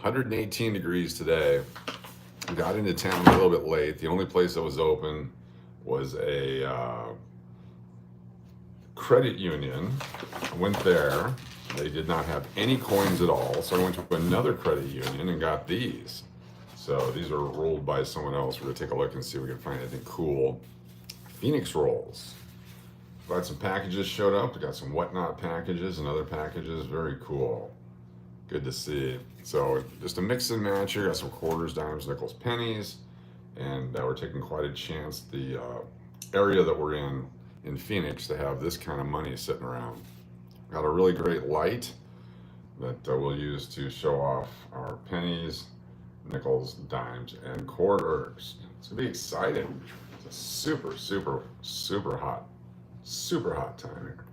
118 degrees today. Got into town a little bit late. The only place that was open was a credit union. I went there. They did not have any coins at all. So I went to another credit union and got these. So these are rolled by someone else. We're gonna take a look and see if we can find anything cool. Phoenix rolls. Got some packages showed up. We got some whatnot packages and other packages. Very cool. Good to see. So just a mix and match here. Got some quarters, dimes, nickels, pennies, and we're taking quite a chance. The area that we're in Phoenix, to have this kind of money sitting around. Got a really great light that we'll use to show off our pennies, nickels, dimes, and quarters. It's gonna be exciting. It's a super hot time here.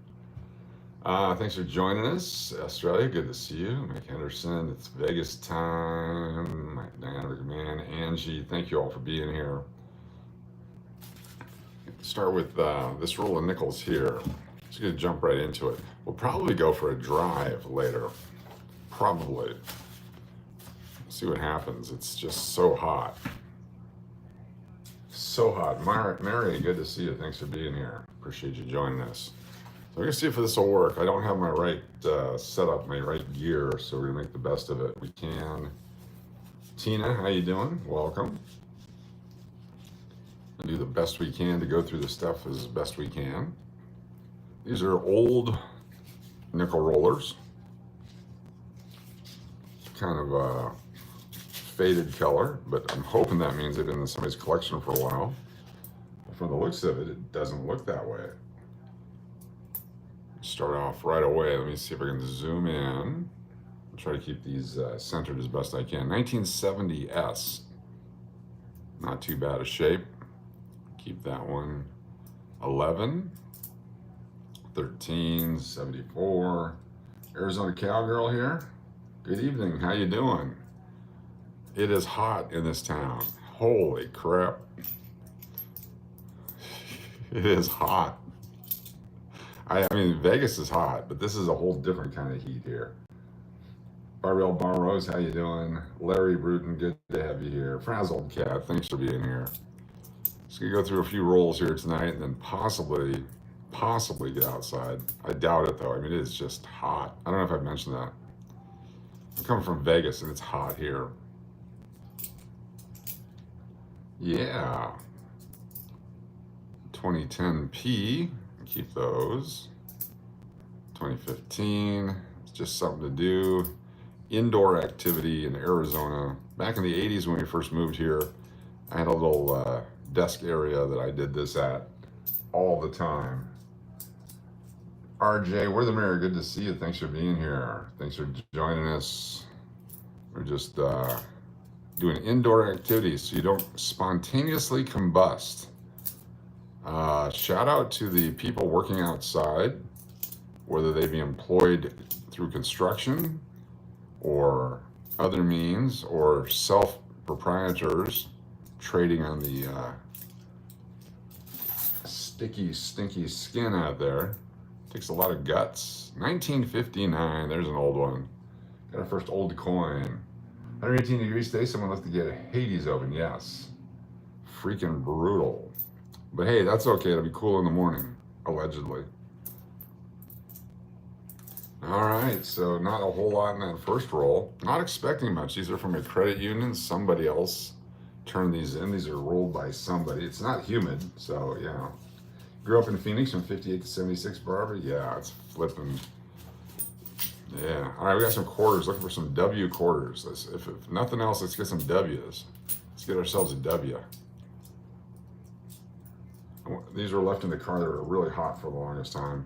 Thanks for joining us, Australia. Good to see you. Mike Henderson, it's Vegas time. Diana McMahon, Angie, thank you all for being here. Start with this roll of nickels here. Just gonna jump right into it. We'll probably go for a drive later. Probably. See what happens. It's just so hot. So hot. Mary, good to see you. Thanks for being here. Appreciate you joining us. So we're gonna see if this will work. I don't have my right setup, my right gear, so we're gonna make the best of it. We can. Tina, how you doing? Welcome. We'll do the best we can to go through the stuff as best we can. These are old nickel rollers. Kind of a faded color, but I'm hoping that means they've been in somebody's collection for a while. From the looks of it, it doesn't look that way. Start off right away. Let me see if I can zoom in. I'll try to keep these centered as best I can. 1970S. Not too bad a shape. Keep that one. 11. 13. 74. Arizona Cowgirl here. Good evening. How you doing? It is hot in this town. Holy crap. It is hot. I mean, Vegas is hot, but this is a whole different kind of heat here. Barbell Barrose, how you doing? Larry Bruton, good to have you here. Frazzled Cat, thanks for being here. Just gonna go through a few rolls here tonight and then possibly get outside. I doubt it though. I mean, it is just hot. I don't know if I've mentioned that. I'm coming from Vegas and it's hot here. Yeah. 2010P. Keep those. 2015, it's just something to do. Indoor activity in Arizona. Back in the 80s when we first moved here, I had a little desk area that I did this at all the time. RJ, we're the mayor. Good to see you. Thanks for being here. Thanks for joining us. We're just doing indoor activities so you don't spontaneously combust. Shout out to the people working outside, whether they be employed through construction or other means, or self-proprietors trading on the sticky, stinky skin out there. Takes a lot of guts. 1959, there's an old one. Got our first old coin. 118 degrees today, someone left to get a Hades open, yes. Freaking brutal. But hey, that's okay, it'll be cool in the morning, allegedly. All right, so not a whole lot in that first roll. Not expecting much. These are from a credit union. Somebody else turned these in. These are rolled by somebody. It's not humid, so yeah. Grew up in Phoenix from 58 to 76, Barbara. Yeah, it's flipping. Yeah, all right, we got some quarters. Looking for some W quarters. If nothing else, let's get some W's. Let's get ourselves a W. These were left in the car. They were really hot for the longest time.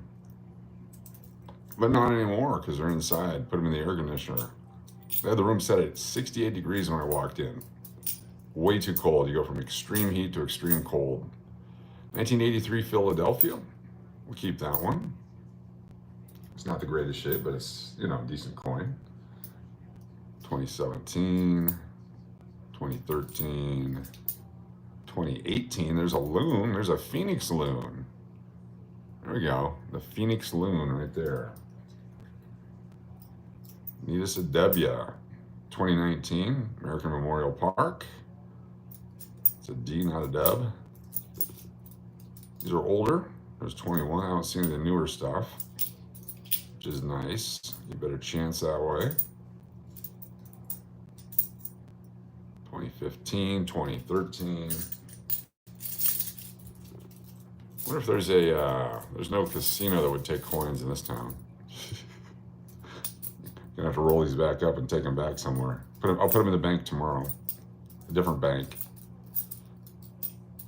But not anymore because they're inside. Put them in the air conditioner. They had the room set at 68 degrees when I walked in. Way too cold. You go from extreme heat to extreme cold. 1983 Philadelphia. We'll keep that one. It's not the greatest shape, but it's, you know, a decent coin. 2017, 2013, 2018. There's a loon. There's a Phoenix loon. There we go. The Phoenix loon right there. Need us a W. 2019 American Memorial Park. It's a D, not a dub. These are older. There's 21. I don't see any of the newer stuff, which is nice. You better chance that way. 2015, 2013. I wonder if there's there's no casino that would take coins in this town. Gonna have to roll these back up and take them back somewhere. I'll put them in the bank tomorrow. A different bank.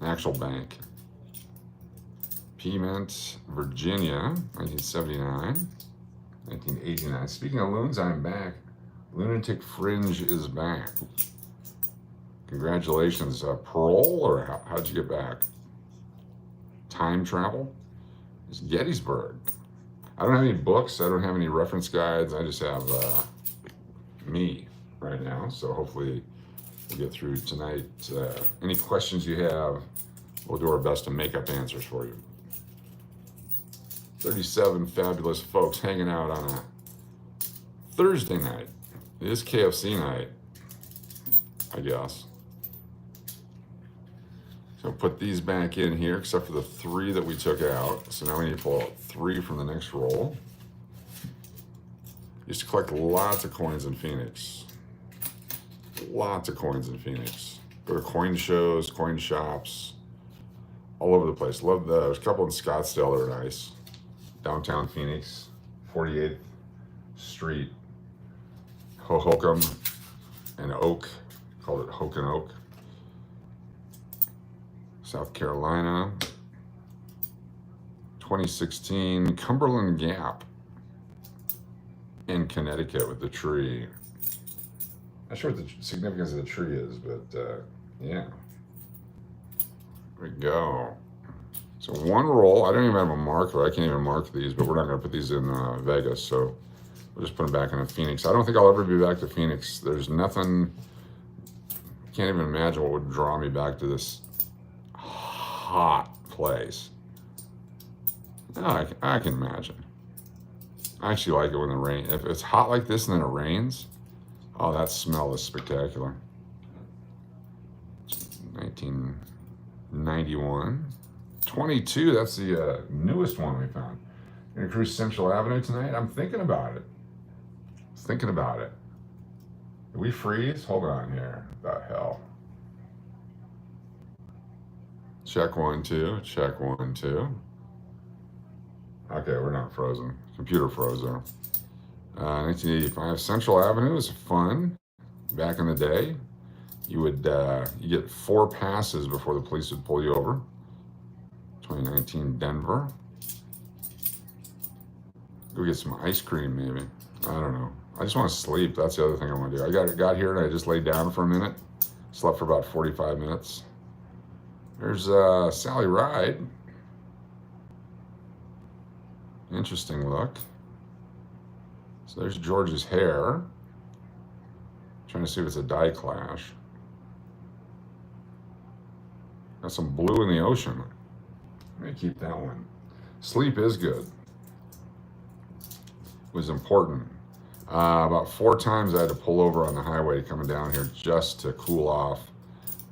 An actual bank. Piedmont, Virginia, 1979. 1989. Speaking of loons, I'm back. Lunatic Fringe is back. Congratulations. Parole, or how'd you get back? Time travel? It's Gettysburg. I don't have any books. I don't have any reference guides. I just have me right now. So hopefully we'll get through tonight. Any questions you have, we'll do our best to make up answers for you. 37 fabulous folks hanging out on a Thursday night. It is KFC night, I guess. So put these back in here, except for the 3 that we took out. So now we need to pull out 3 from the next roll. Used to collect lots of coins in Phoenix. Lots of coins in Phoenix. Go to coin shows, coin shops, all over the place. Love those. There's a couple in Scottsdale that are nice. Downtown Phoenix, 48th Street, Hohokam and Oak. Called it Hoke and Oak. South Carolina, 2016, Cumberland Gap in Connecticut with the tree. Not sure what the significance of the tree is, but yeah. There we go. So 1 roll. I don't even have a marker. I can't even mark these, but we're not going to put these in Vegas, so we'll just put them back in Phoenix. I don't think I'll ever be back to Phoenix. There's nothing, I can't even imagine what would draw me back to this hot place. No, I can imagine. I actually like it when the rain, if it's hot like this and then it rains, oh, that smell is spectacular. 1991. 22, that's the newest one we found. Gonna cruise Central Avenue tonight? I'm thinking about it. Thinking about it. Did we freeze? Hold on here. What the hell? Check 1, 2. Check 1, 2. Okay, we're not frozen. Computer froze there. 1985 Central Avenue is fun. Back in the day, you would you get 4 passes before the police would pull you over. 2019 Denver. Go get some ice cream, maybe. I don't know. I just want to sleep. That's the other thing I want to do. I got here and I just laid down for a minute. Slept for about 45 minutes. There's Sally Ride. Interesting look. So there's George's hair. Trying to see if it's a dye clash. Got some blue in the ocean. I'm gonna keep that one. Sleep is good. It was important. About 4 times I had to pull over on the highway coming down here just to cool off.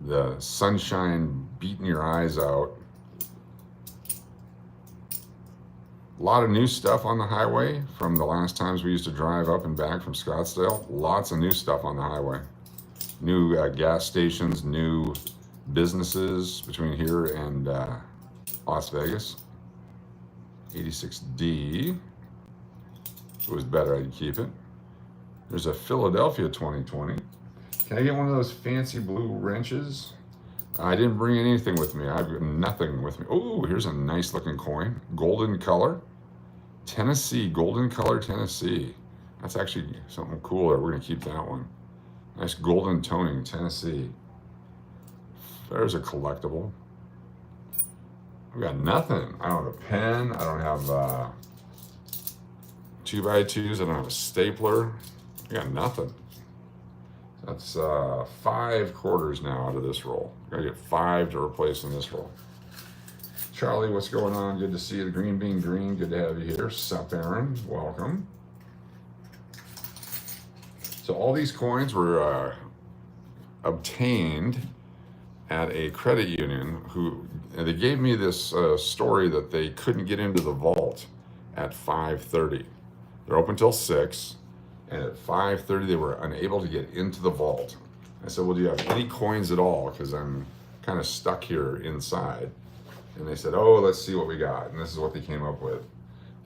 The sunshine beating your eyes out. A lot of new stuff on the highway from the last times we used to drive up and back from Scottsdale. Lots of new stuff on the highway. New gas stations, new businesses between here and Las Vegas. 86D. If it was better, I'd keep it. There's a Philadelphia 2020. Can I get one of those fancy blue wrenches? I didn't bring anything with me. I've got nothing with me. Oh, here's a nice looking coin. Golden color. Tennessee, golden color Tennessee. That's actually something cool there. We're gonna keep that one. Nice golden toning Tennessee. There's a collectible. We got nothing. I don't have a pen. I don't have 2x2s. I don't have a stapler. We got nothing. That's 5 quarters now out of this roll. Gotta get 5 to replace in this roll. Charlie, what's going on? Good to see you. The Green Bean Green, good to have you here. Sup, Erynn, welcome. So all these coins were obtained at a credit union who they gave me this story that they couldn't get into the vault at 5:30. They're open till 6, and at 5:30 they were unable to get into the vault. I said, well, do you have any coins at all? Because I'm kind of stuck here inside. And they said, oh, let's see what we got. And this is what they came up with.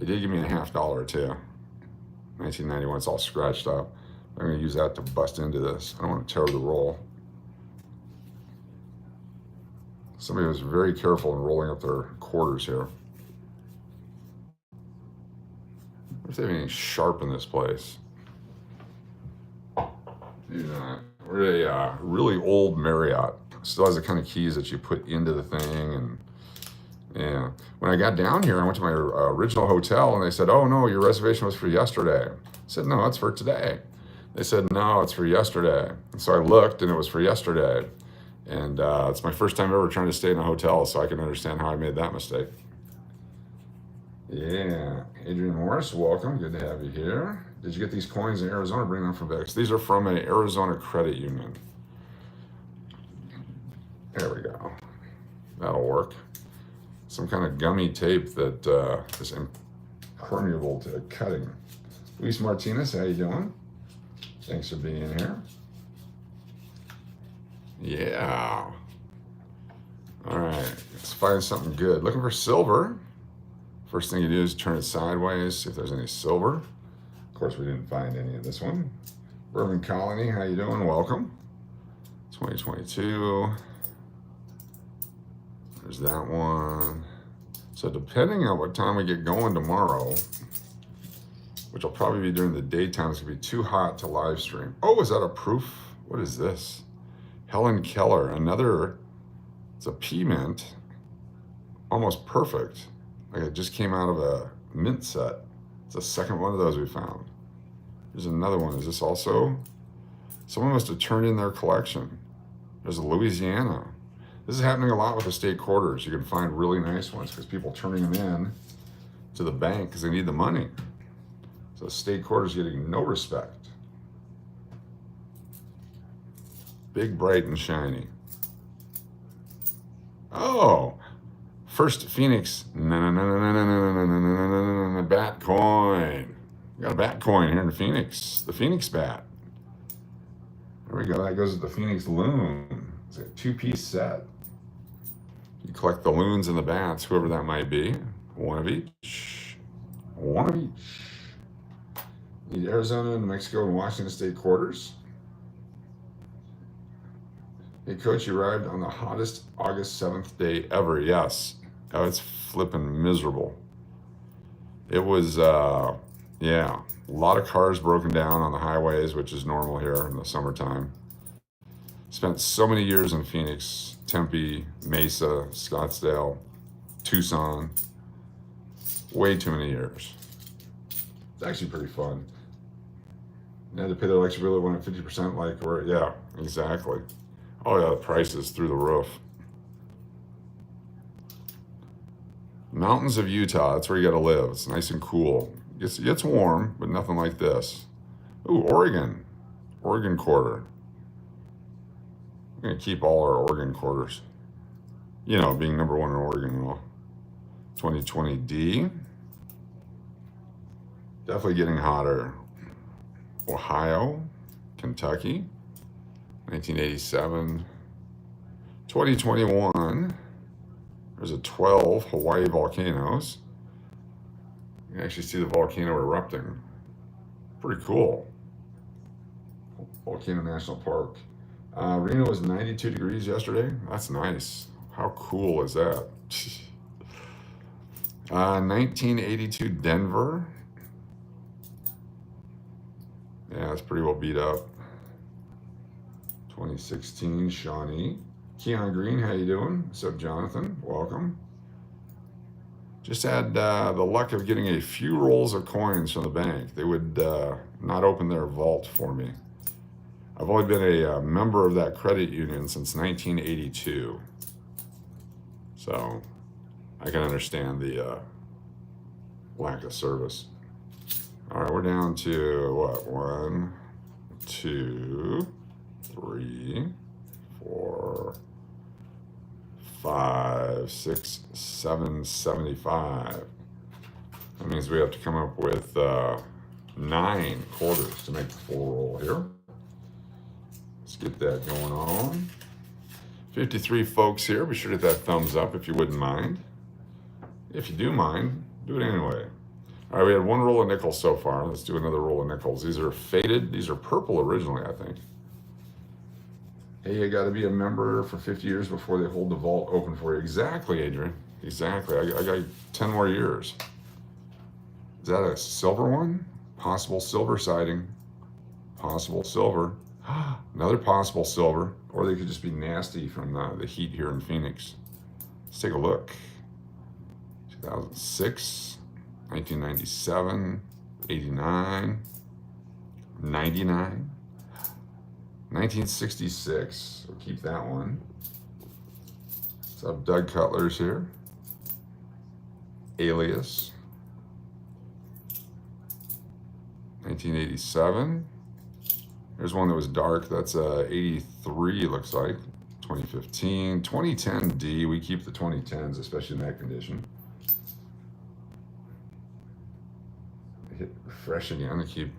They did give me a $50 too. 1991, it's all scratched up. I'm gonna use that to bust into this. I don't want to tear the roll. Somebody was very careful in rolling up their quarters here. If they have anything sharp in this place. Do not. We're at a really old Marriott. Still has the kind of keys that you put into the thing. And yeah, when I got down here, I went to my original hotel and they said, oh no, your reservation was for yesterday. I said, no, it's for today. They said, no, it's for yesterday. And so I looked and it was for yesterday. And it's my first time ever trying to stay in a hotel, so I can understand how I made that mistake. Yeah, Adrian Morris, welcome. Good to have you here. Did you get these coins in Arizona? Bring them from Vegas. These are from an Arizona credit union. There we go. That'll work. Some kind of gummy tape that is impermeable to cutting. Luis Martinez, how you doing? Thanks for being here. Yeah. All right, let's find something good. Looking for silver. First thing you do is turn it sideways, see if there's any silver. Of course, we didn't find any of this one. Bourbon Colony, how you doing? Welcome. 2022. There's that one. So depending on what time we get going tomorrow, which will probably be during the daytime, it's gonna be too hot to live stream. Oh, is that a proof? What is this? Helen Keller, another, it's a pea mint, almost perfect. Like it just came out of a mint set. It's the second one of those we found. There's another one. Is this also? Someone must have turned in their collection. There's a Louisiana. This is happening a lot with the state quarters. You can find really nice ones because people turning them in to the bank because they need the money. So the state quarters getting no respect. Big, bright, and shiny. Oh, first Phoenix. Bat coin. We got a bat coin here in Phoenix. The Phoenix bat. There we go. That goes with the Phoenix loon. It's a 2-piece set. You collect the loons and the bats, whoever that might be. One of each. One of each. Need Arizona, New Mexico, and Washington state quarters. Hey, Coach, you arrived on the hottest August 7th day ever. Yes. Oh, it's flipping miserable. It was, yeah, a lot of cars broken down on the highways, which is normal here in the summertime. Spent so many years in Phoenix, Tempe, Mesa, Scottsdale, Tucson. Way too many years. It's actually pretty fun. You had to pay the electric bill at 50%, like, or, yeah, exactly. Oh yeah, the price is through the roof. Mountains of Utah, that's where you gotta live. It's nice and cool. It gets warm, but nothing like this. Ooh, Oregon. Oregon quarter. We're gonna keep all our Oregon quarters. You know, being #1 in Oregon and all. 2020D. Definitely getting hotter. Ohio, Kentucky. 1987, 2021, there's a 12 Hawaii volcanoes. You can actually see the volcano erupting. Pretty cool. Volcano National Park. Reno was 92 degrees yesterday. That's nice. How cool is that? 1982 Denver. Yeah, it's pretty well beat up. 2016 Shawnee. Keon Green, how you doing? What's up, Jonathan? Welcome. Just had the luck of getting a few rolls of coins from the bank. They would not open their vault for me. I've only been a member of that credit union since 1982. So I can understand the lack of service. All right, we're down to what, 1, 2, 3, 4, 5, 6, 7, 75. That means we have to come up with 9 quarters to make the full roll here. Let's get that going on. 53 folks here. Be sure to hit that thumbs up if you wouldn't mind. If you do mind, do it anyway. All right, we had 1 roll of nickels so far. Let's do another roll of nickels. These are faded. These are purple originally, I think. Hey, you got to be a member for 50 years before they hold the vault open for you. Exactly, Adrian. Exactly. I got 10 more years. Is that a silver one? Possible silver siding. Possible silver. Another possible silver. Or they could just be nasty from the heat here in Phoenix. Let's take a look. 2006, 1997, 89, 99, 1966. We'll keep that one. What's up, Doug Cutler's here? Alias. 1987. There's one that was dark. That's 83, looks like. 2015. 2010 D. We keep the 2010s, especially in that condition. Hit refresh again to keep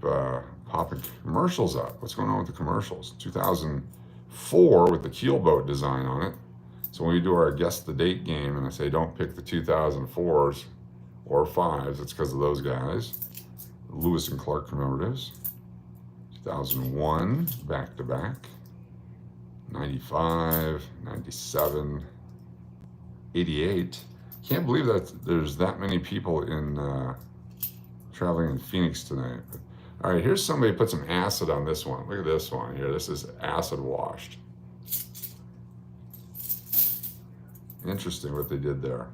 popping commercials up. What's going on with the commercials? 2004 with the keelboat design on it. So when we do our guess the date game and I say don't pick the 2004s or 5s, it's because of those guys. Lewis and Clark commemoratives. 2001, back to back. 95, 97, 88. Can't believe that there's that many people in traveling in Phoenix tonight. All right, here's somebody put some acid on this one. Look at this one here. This is acid washed. Interesting what they did there.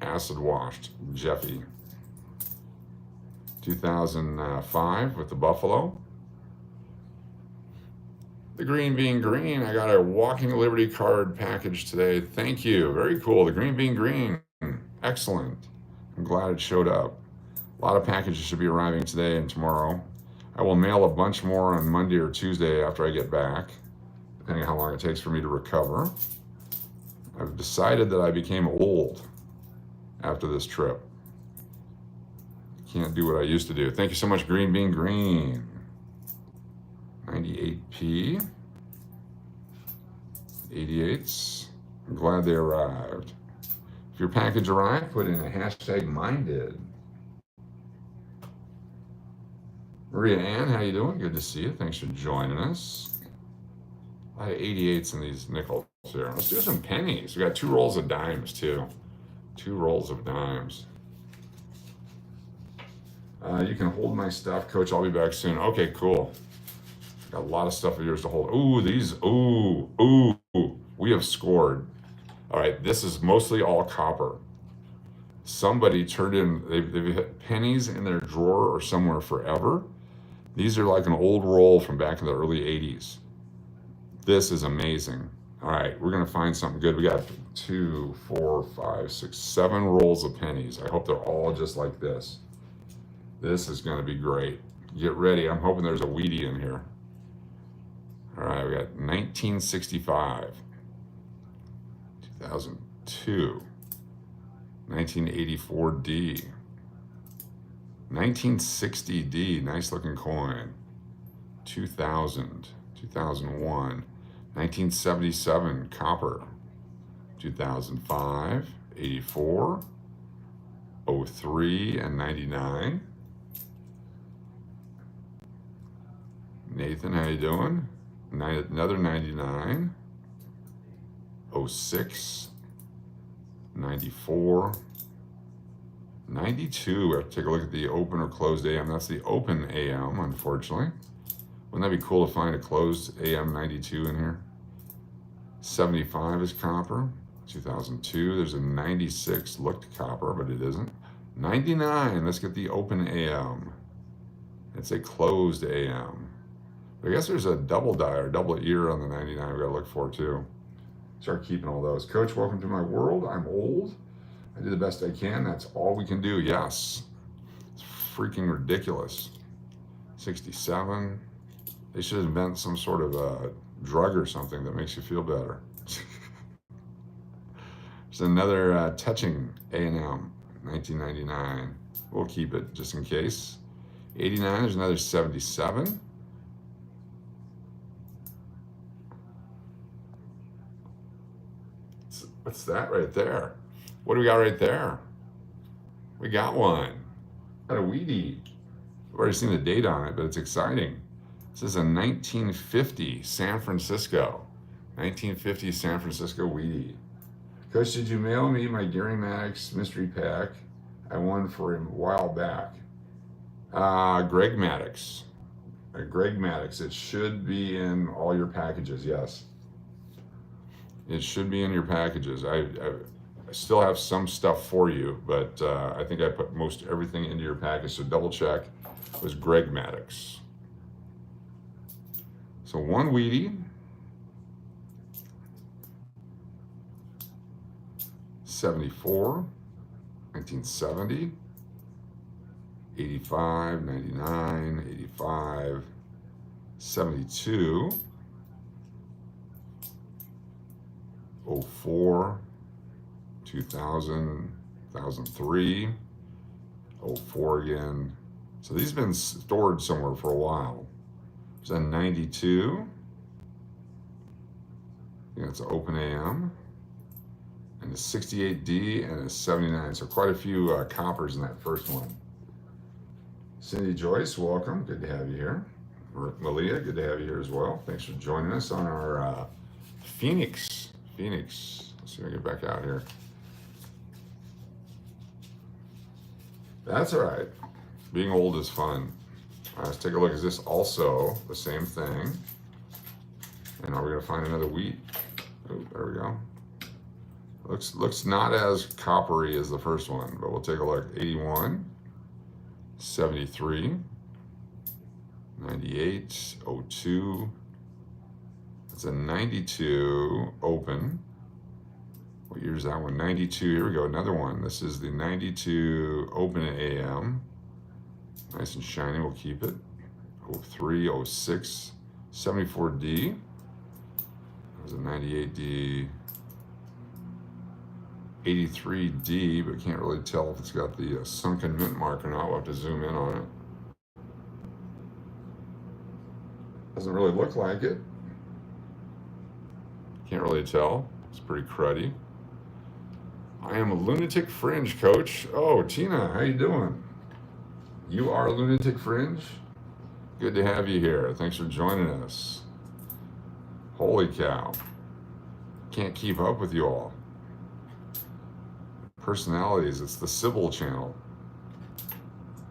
Acid washed, Jeffy. 2005 with the Buffalo. The green being green. I got a Walking Liberty card package today. Thank you. Very cool. The green being green. Excellent. I'm glad it showed up. A lot of packages should be arriving today and tomorrow. I will mail a bunch more on Monday or Tuesday after I get back, depending on how long it takes for me to recover. I've decided that I became old after this trip. Can't do what I used to do. Thank you so much, Green Bean Green. 98p. 88s. I'm glad they arrived. If your package arrived, put in a hashtag minded. Maria Ann, how you doing? Good to see you. Thanks for joining us. A lot of 88s in these nickels here. Let's do some pennies. We got 2 rolls of dimes too. 2 rolls of dimes. You can hold my stuff, Coach. I'll be back soon. Okay, cool. Got a lot of stuff of yours to hold. Ooh, these, ooh. We have scored. All right, this is mostly all copper. Somebody turned in, they've had pennies in their drawer or somewhere forever. These are like an old roll from back in the early 80s. This is amazing. All right, we're gonna find something good. We got 2, 4, 5, 6, 7 rolls of pennies. I hope they're all just like this. This is gonna be great. Get ready, I'm hoping there's a Wheatie in here. All right, we got 1965, 2002, 1984D, 1960D, nice looking coin, 2000, 2001, 1977, copper, 2005, 84, 03, and 99. Nathan, how you doing? Another 99, 06, 94, 92. We have to take a look at the open or closed AM. That's the open AM, unfortunately. Wouldn't that be cool to find a closed AM 92 in here? 75 is copper. 2002, there's a 96, looked copper, but it isn't. 99, let's get the open AM. It's a closed AM. I guess there's a double die or double ear on the 99 we gotta look for too. Start keeping all those. Coach, welcome to my world. I'm old. I do the best I can. That's all we can do. Yes. It's freaking ridiculous. 67. They should invent some sort of a drug or something that makes you feel better. There's another touching A&M, 1999. We'll keep it just in case. 89, there's another 77. What's that right there? What do we got right there? We got one. Got a Weedy. I've already seen the date on it, but it's exciting. This is a 1950 San Francisco. 1950 San Francisco Weedy. Coach, did you mail me my Gary Maddox mystery pack? I won for him a while back. Greg Maddox. Greg Maddox. It should be in all your packages, yes. It should be in your packages. I still have some stuff for you, but I think I put most everything into your package, so double check. It was Greg Maddox. So one Weedy. 74, 1970, 85, 99, 85, 72, 04, 2000, 2003, 04 again. So these have been stored somewhere for a while. There's a 92. I think that's an Open AM. And a 68D and a 79. So quite a few coppers in that first one. Cindy Joyce, welcome. Good to have you here. Malia, good to have you here as well. Thanks for joining us on our Phoenix. Let's see if I get back out here. That's all right. Being old is fun. All right, let's take a look. Is this also the same thing? And are we going to find another wheat? Oh, there we go. Looks not as coppery as the first one, but we'll take a look. 81, 73, 98, 02. It's a 92 Open. What year is that one? 92, here we go, another one. This is the 92 Open AM. Nice and shiny, we'll keep it. 03, 06, 74D. That was a 98D. 83D, but can't really tell if it's got the sunken mint mark or not. We'll have to zoom in on it. Doesn't really look like it. Can't really tell. It's pretty cruddy. I am a Lunatic Fringe, Coach. Oh, Tina, how you doing? You are Lunatic Fringe? Good to have you here. Thanks for joining us. Holy cow. Can't keep up with you all. Personalities, it's the Sybil channel.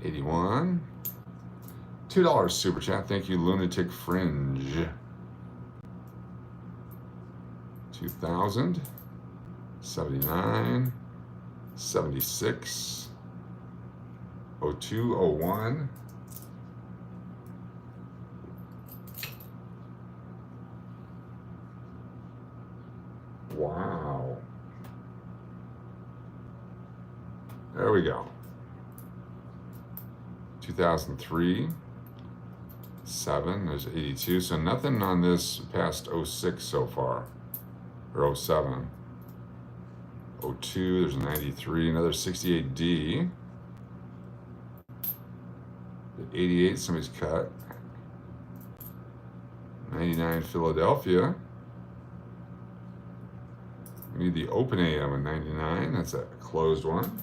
81. $2 super chat. Thank you, Lunatic Fringe. 2000. 79. 76. 02, 01. Wow. There we go. 2003, 7, there's 82. So nothing on this past 06 so far, or 07. 02, there's 93, another 68D. 88, somebody's cut. 99, Philadelphia. We need the Open AM in 99, that's a closed one.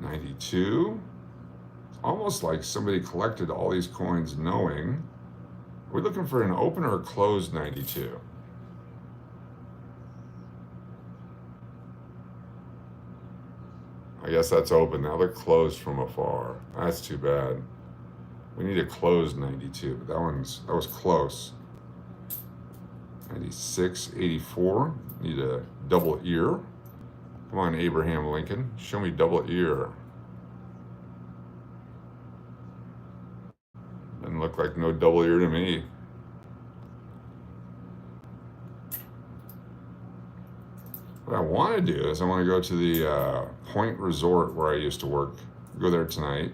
92. It's almost like somebody collected all these coins knowing. We're looking for an open or a closed 92. I guess that's open. Now they're closed from afar. That's too bad. We need a closed 92, but that was close. 96, 84. Need a double ear. Come on, Abraham Lincoln. Show me double ear. Doesn't look like no double ear to me. What about want to do is I want to go to the Point Resort where I used to work. Go there tonight.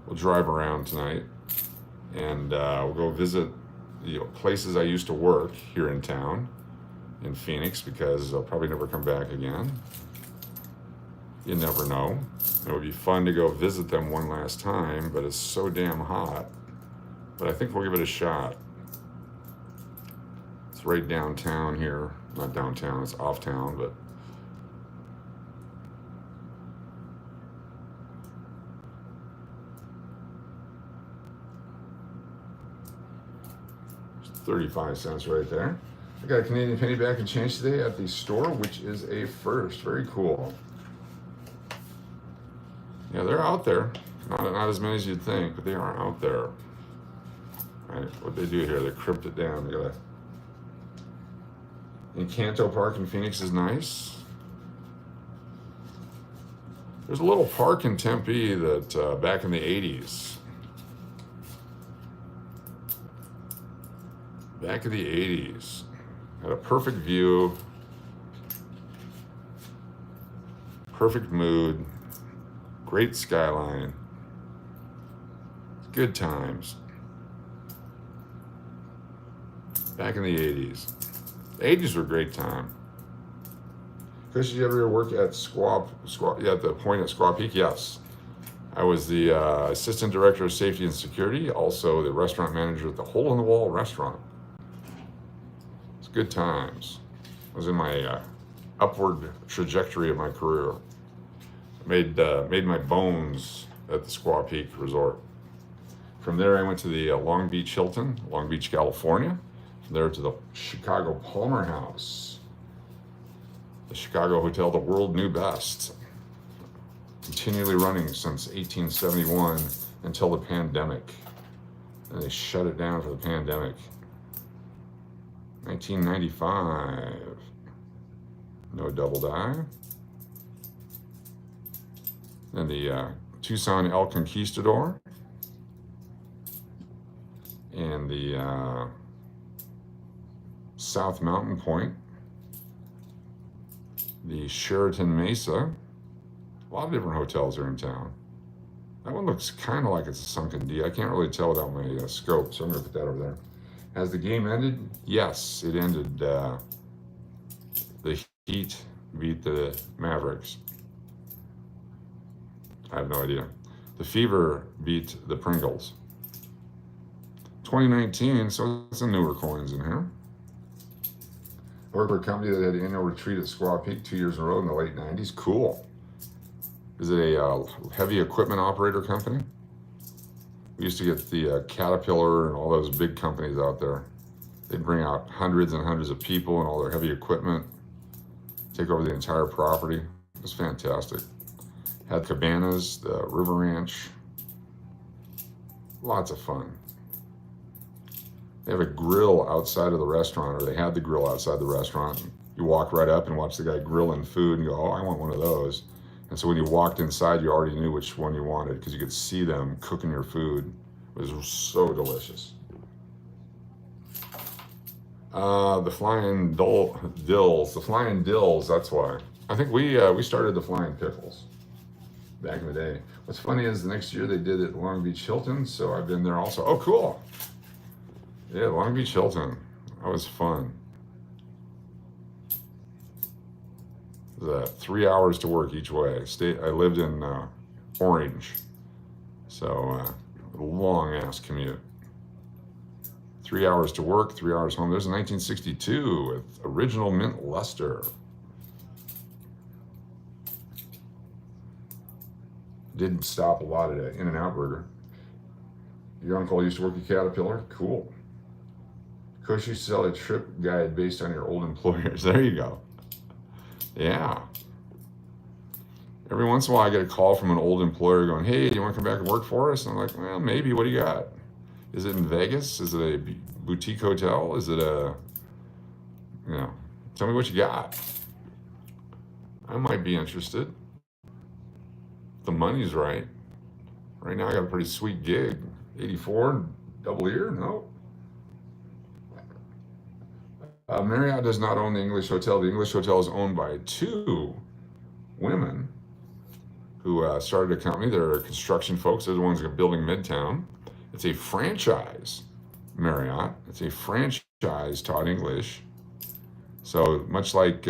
We'll drive around tonight, and we'll go visit the places I used to work here in town in Phoenix, because I'll probably never come back again. You never know. It would be fun to go visit them one last time, but it's so damn hot. But I think we'll give it a shot. It's right downtown here. Not downtown, it's off town, but it's 35 cents right there. I got a Canadian penny back and change today at the store, which is a first. Very cool. Yeah, they're out there. Not as many as you'd think, but they are out there. Right, what they do here, they crypt it down. They got Encanto Park in Phoenix is nice. There's a little park in Tempe that back in the 80s. Back in the 80s. Had a perfect view. Perfect mood. Great skyline. Good times. Back in the 80s. The 80s were a great time. Chris, did you ever work at at the Point at Squaw Peak? Yes. I was the Assistant Director of Safety and Security, also the restaurant manager at the Hole in the Wall restaurant. It's good times. I was in my upward trajectory of my career. Made my bones at the Squaw Peak Resort. From there, I went to the Long Beach Hilton, Long Beach, California. From there to the Chicago Palmer House. The Chicago Hotel, the world knew best. Continually running since 1871 until the pandemic. And they shut it down for the pandemic. 1995. No double dive. Then the Tucson El Conquistador. And the South Mountain Point. The Sheraton Mesa. A lot of different hotels are in town. That one looks kind of like it's a sunken D. I can't really tell without my scope, so I'm going to put that over there. Has the game ended? Yes, it ended. The Heat beat the Mavericks. I have no idea. The Fever beat the Pringles. 2019, so it's some newer coins in here. I worked for a company that had an annual retreat at Squaw Peak 2 years in a row in the late 90s. Cool. Is it a heavy equipment operator company? We used to get the Caterpillar and all those big companies out there. They'd bring out hundreds and hundreds of people and all their heavy equipment, take over the entire property. It was fantastic. Had cabanas, the River Ranch. Lots of fun. They have a grill outside of the restaurant, or they had the grill outside the restaurant. You walk right up and watch the guy grilling food and go, oh, I want one of those. And so when you walked inside, you already knew which one you wanted because you could see them cooking your food. It was so delicious. The Flying Dills. The Flying Dills, that's why. I think we started the Flying Pickles back in the day. What's funny is the next year they did it at Long Beach Hilton, so I've been there also. Oh, cool. Yeah, Long Beach Hilton. That was fun. The 3 hours to work each way. I lived in Orange, so long ass commute. 3 hours to work, 3 hours home. There's a 1962 with original mint luster. Didn't stop a lot at In-N-Out Burger. Your uncle used to work at Caterpillar. Cool. Coach used to sell a trip guide based on your old employers. There you go. Yeah. Every once in a while I get a call from an old employer going, hey, do you want to come back and work for us? And I'm like, well, maybe. What do you got? Is it in Vegas? Is it a boutique hotel? Is it a, tell me what you got. I might be interested. The money's right. Right now I got a pretty sweet gig. 84, double ear? No. Marriott does not own the English Hotel. The English Hotel is owned by two women who started a company. They're construction folks. They're the ones that are building Midtown. It's a franchise Marriott. It's a franchise taught English. So much like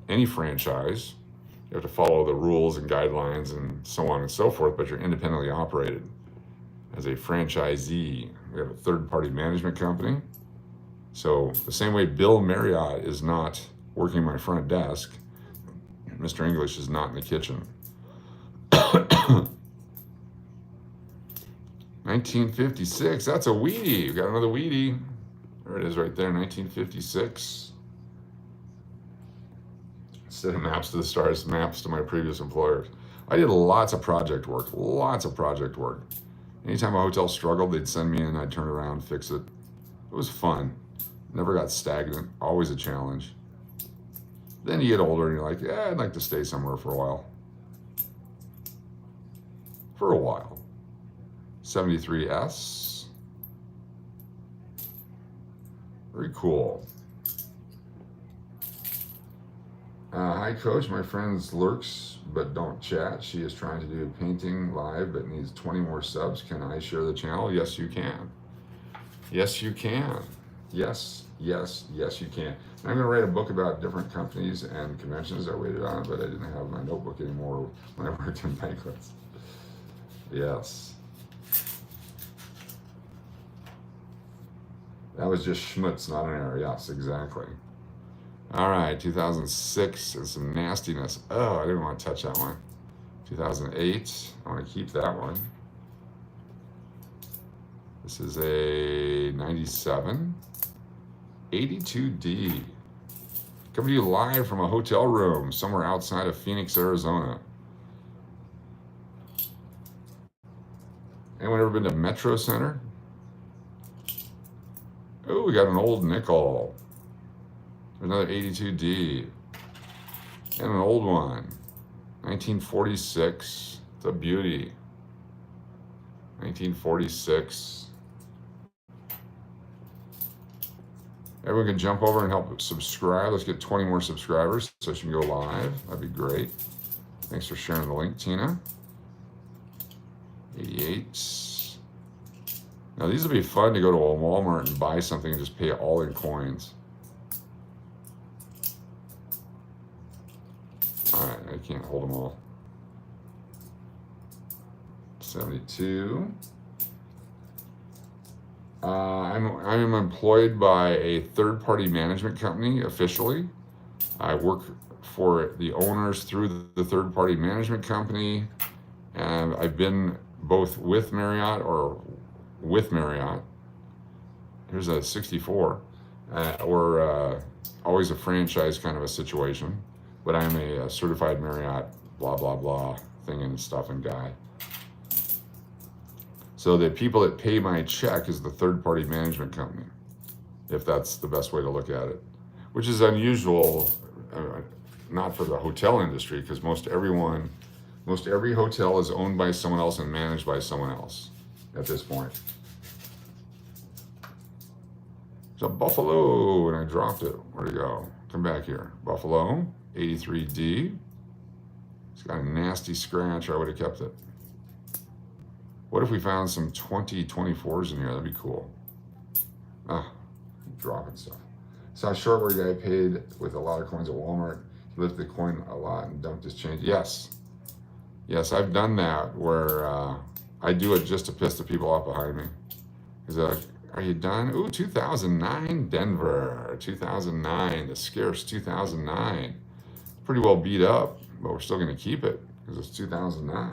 any franchise, you have to follow the rules and guidelines and so on and so forth, but you're independently operated as a franchisee. We have a third-party management company. So the same way Bill Marriott is not working my front desk, Mr. English is not in the kitchen. 1956, that's a Wheatie. We got another Wheatie. There it is right there, 1956. Instead of maps to the stars, maps to my previous employers. I did lots of project work, Anytime a hotel struggled, they'd send me in, I'd turn around, fix it. It was fun. Never got stagnant, always a challenge. Then you get older and you're like, yeah, I'd like to stay somewhere for a while. 73S. Very cool. Hi, Coach. My friend lurks but don't chat. She is trying to do painting live but needs 20 more subs. Can I share the channel? Yes, you can. Yes, you can. Yes, yes, yes, you can. I'm going to write a book about different companies and conventions I waited on, but I didn't have my notebook anymore when I worked in banquets. Yes. That was just schmutz, not an error. Yes, exactly. All right, 2006 and some nastiness. Oh, I didn't want to touch that one. 2008, I want to keep that one. This is a 97. 82D. Coming to you live from a hotel room somewhere outside of Phoenix, Arizona. Anyone ever been to Metro Center? Oh, we got an old nickel. Another 82D. And an old one. 1946. It's a beauty. 1946. Everyone can jump over and help subscribe. Let's get 20 more subscribers so she can go live. That'd be great. Thanks for sharing the link, Tina. 88. Now these will be fun to go to a Walmart and buy something and just pay all in coins. All right, I can't hold them all. 72. I'm employed by a third-party management company officially. I work for the owners through the third-party management company, and I've been both with Marriott or with Marriott. Here's a 64. We're always a franchise kind of a situation, but I'm a certified Marriott blah, blah, blah thing and stuff and guy. So the people that pay my check is the third-party management company, if that's the best way to look at it, which is unusual, not for the hotel industry, because most every hotel is owned by someone else and managed by someone else at this point. It's a Buffalo, and I dropped it. Where'd it go? Come back here. Buffalo, 83D. It's got a nasty scratch. I would have kept it. What if we found some 2024s in here? That'd be cool. Ah, dropping stuff. Saw a short where a guy paid with a lot of coins at Walmart. He lifted the coin a lot and dumped his change. Yes. Yes, I've done that where I do it just to piss the people off behind me. He's like, are you done? Ooh, 2009 Denver. 2009, the scarce 2009. Pretty well beat up, but we're still going to keep it because it's 2009.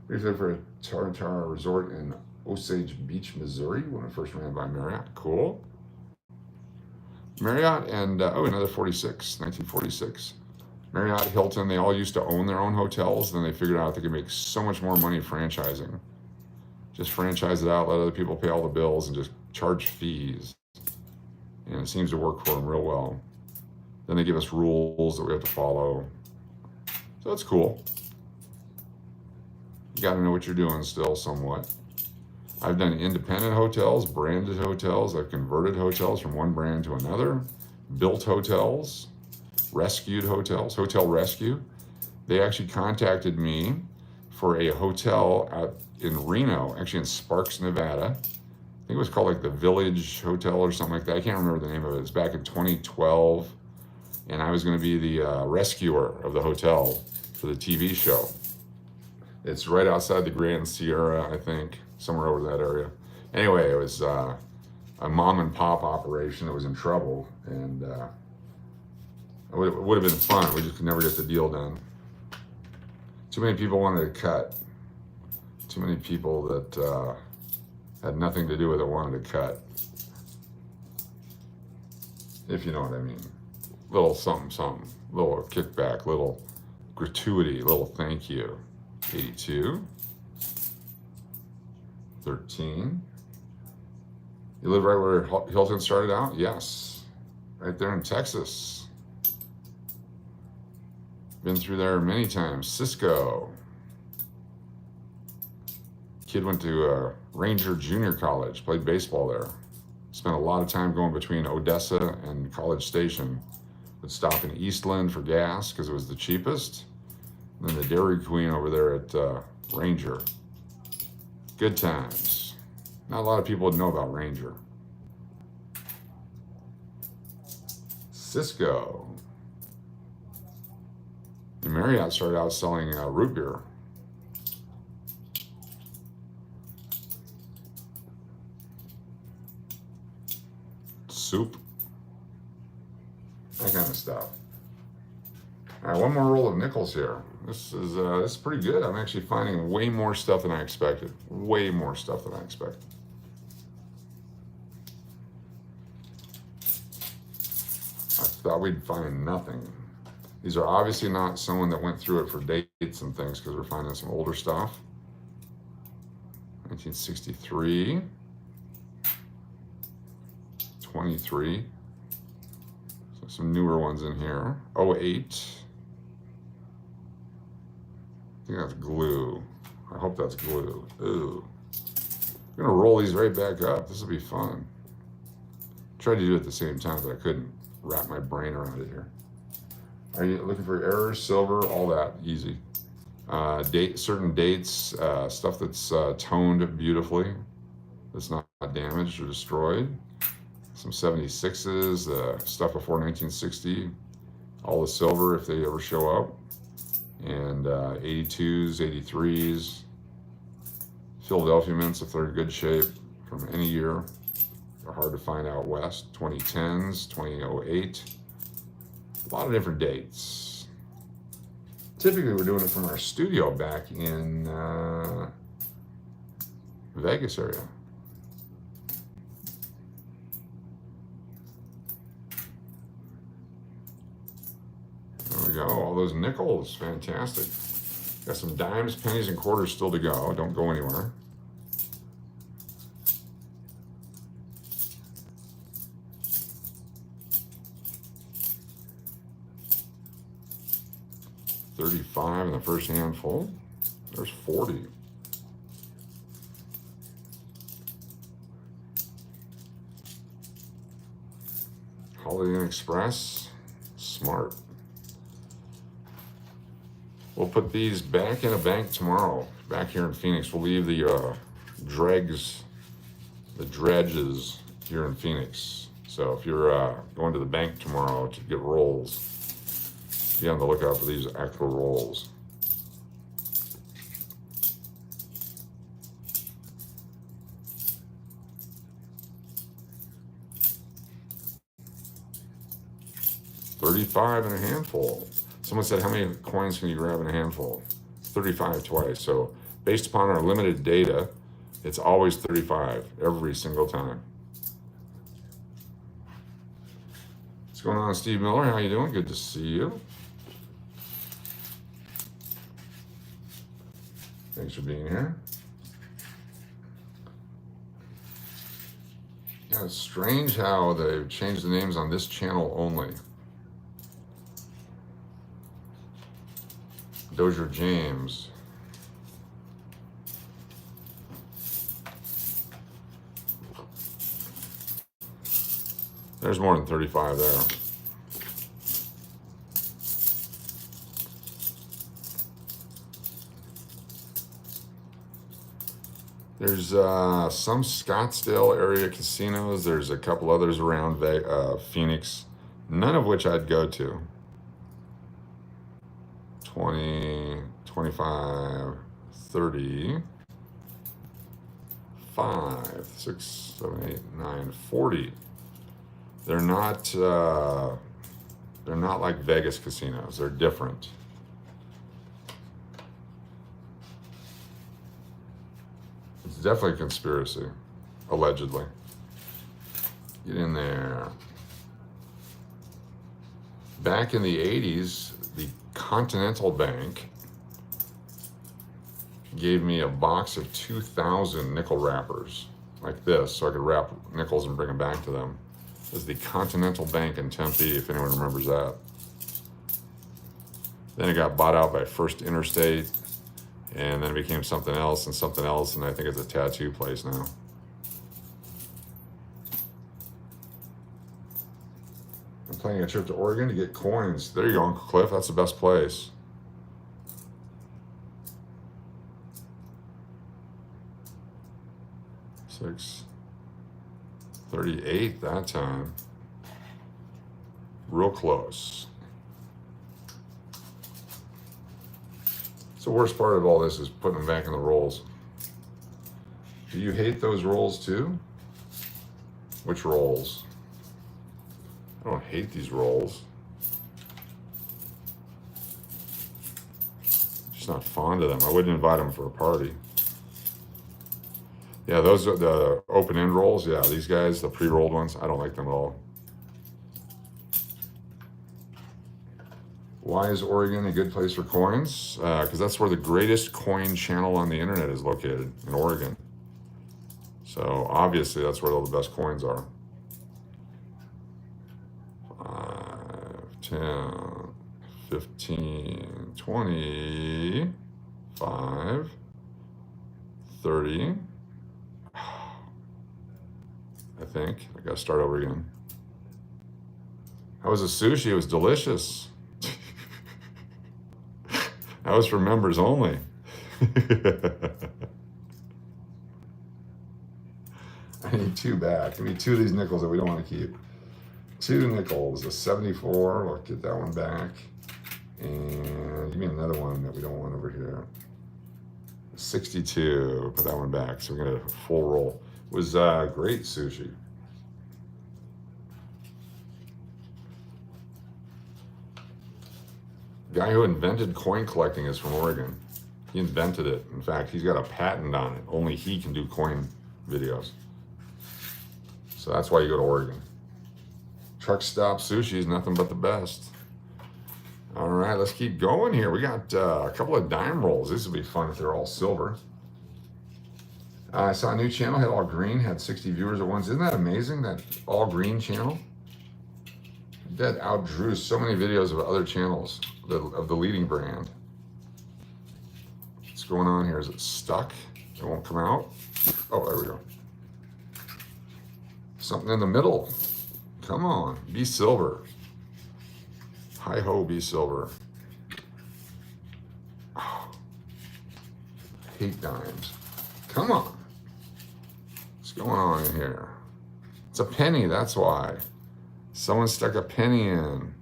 We've lived for a Tartar resort in Osage Beach, Missouri when it first ran by Marriott. Cool. Marriott and, another 46, 1946. Marriott, Hilton, they all used to own their own hotels. Then they figured out they could make so much more money franchising. Just franchise it out, let other people pay all the bills, and just charge fees. And it seems to work for them real well. Then they give us rules that we have to follow. So that's cool. You got to know what you're doing still somewhat. I've done independent hotels, branded hotels. I've converted hotels from one brand to another, built hotels, rescued hotels, hotel rescue. They actually contacted me for a hotel out in Reno, actually in Sparks, Nevada. I think it was called like the Village Hotel or something like that. I can't remember the name of it. It's back in 2012. And I was going to be the rescuer of the hotel for the TV show. It's right outside the Grand Sierra, I think, somewhere over that area. Anyway, it was a mom and pop operation that was in trouble, and it would have been fun. We just could never get the deal done. Too many people wanted to cut. Too many people that had nothing to do with it wanted to cut. If you know what I mean. Little something, something. Little kickback, little gratuity, little thank you. 82. 13. You live right where Hilton started out? Yes. Right there in Texas. Been through there many times. Cisco. Kid went to Ranger Junior College, played baseball there. Spent a lot of time going between Odessa and College Station. Would stop in Eastland for gas because it was the cheapest. And then the Dairy Queen over there at Ranger. Good times. Not a lot of people would know about Ranger. Cisco. And Marriott started out selling root beer. Soup. That kind of stuff. All right, one more roll of nickels here. This is pretty good. I'm actually finding way more stuff than I expected. Way more stuff than I expected. I thought we'd find nothing. These are obviously not someone that went through it for dates and things, because we're finding some older stuff. 1963. 23. So some newer ones in here. 08. I think that's glue. I hope that's glue. Ooh. I'm gonna roll these right back up. This will be fun. Tried to do it at the same time, but I couldn't wrap my brain around it here. Are you looking for errors, silver, all that, easy. Certain dates, stuff that's toned beautifully, that's not damaged or destroyed. Some 76s, stuff before 1960, all the silver if they ever show up, and 82s, 83s, Philadelphia mints if they're in good shape from any year. They're hard to find out west. 2010s, 2008, a lot of different dates. Typically we're doing it from our studio back in Vegas area. There we go, all those nickels, fantastic. Got some dimes, pennies, and quarters still to go. Don't go anywhere. $35 in the first handful. There's 40. Holiday Inn Express, smart. We'll put these back in a bank tomorrow, back here in Phoenix. We'll leave the dredges here in Phoenix. So if you're going to the bank tomorrow to get rolls, be on the lookout for these actual rolls. $35 in a handful. Someone said, how many coins can you grab in a handful? 35 twice. So based upon our limited data, it's always 35 every single time. What's going on, Steve Miller? How you doing? Good to see you. Thanks for being here. Yeah, it's strange how they've changed the names on this channel only. Dozier James. There's more than 35 there. There's some Scottsdale area casinos. There's a couple others around Phoenix, none of which I'd go to. 20, 25, 30, 5, 6, 7, 8, 9, 40. They're not like Vegas casinos. They're different. It's definitely a conspiracy, allegedly. Get in there. Back in the 80s, the Continental Bank gave me a box of 2,000 nickel wrappers like this, so I could wrap nickels and bring them back to them. This is the Continental Bank in Tempe, if anyone remembers that. Then it got bought out by First Interstate, and then it became something else, and I think it's a tattoo place now. I'm planning a trip to Oregon to get coins. There you go, Uncle Cliff, that's the best place. $6.38 that time. Real close. So the worst part of all this is putting them back in the rolls. Do you hate those rolls too? Which rolls? I don't hate these rolls. Just not fond of them. I wouldn't invite them for a party. Yeah, those are the open-end rolls. Yeah, these guys, the pre-rolled ones, I don't like them at all. Why is Oregon a good place for coins? Because that's where the greatest coin channel on the internet is located, in Oregon. So obviously that's where all the best coins are. 5, 10, 15, 20, 5, 30. I think. I gotta start over again. How was the sushi? It was delicious. That was for members only. I need 2 back. Give me 2 of these nickels that we don't want to keep. 2 nickels, a 74. We'll get that one back. And give me another one that we don't want over here. 62. Put that one back. So we're gonna get a full roll. It was great sushi. The guy who invented coin collecting is from Oregon. He invented it. In fact, he's got a patent on it. Only he can do coin videos. So that's why you go to Oregon. Truck stop sushi is nothing but the best. All right, let's keep going here. We got a couple of dime rolls. This will be fun if they're all silver. I saw a new channel, had all green, had 60 viewers at once. Isn't that amazing, that all green channel? That outdrew so many videos of other channels of the leading brand. What's going on here? Is it stuck? It won't come out? Oh, there we go. Something in the middle. Come on, be silver. Hi ho, be silver. Oh, I hate dimes. Come on. What's going on in here? It's a penny, that's why. Someone stuck a penny in.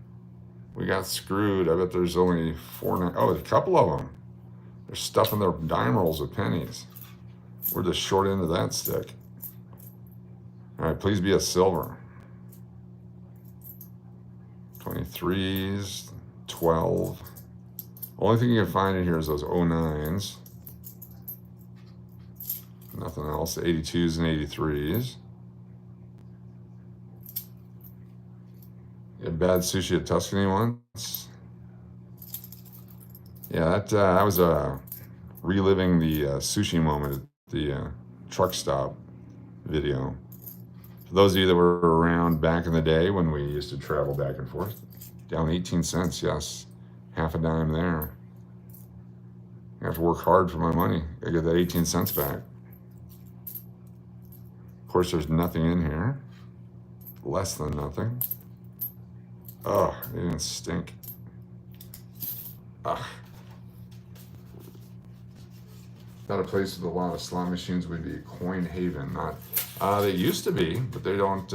We got screwed. I bet there's only 4. Oh, a couple of them. They're stuffing their dime rolls with pennies. We're the short end of that stick. All right, please be a silver. 23s, 12. Only thing you can find in here is those 09s. Nothing else. 82s and 83s. You had bad sushi at Tuscany once. Yeah, that was reliving the sushi moment at the truck stop video. For those of you that were around back in the day when we used to travel back and forth, down 18 cents, yes, half a dime there. I have to work hard for my money. I get that 18 cents back. Of course, there's nothing in here. less than nothing. Oh, they didn't stink. Ugh. Thought a place with a lot of slot machines would be Coin Haven. Not, they used to be, but they don't,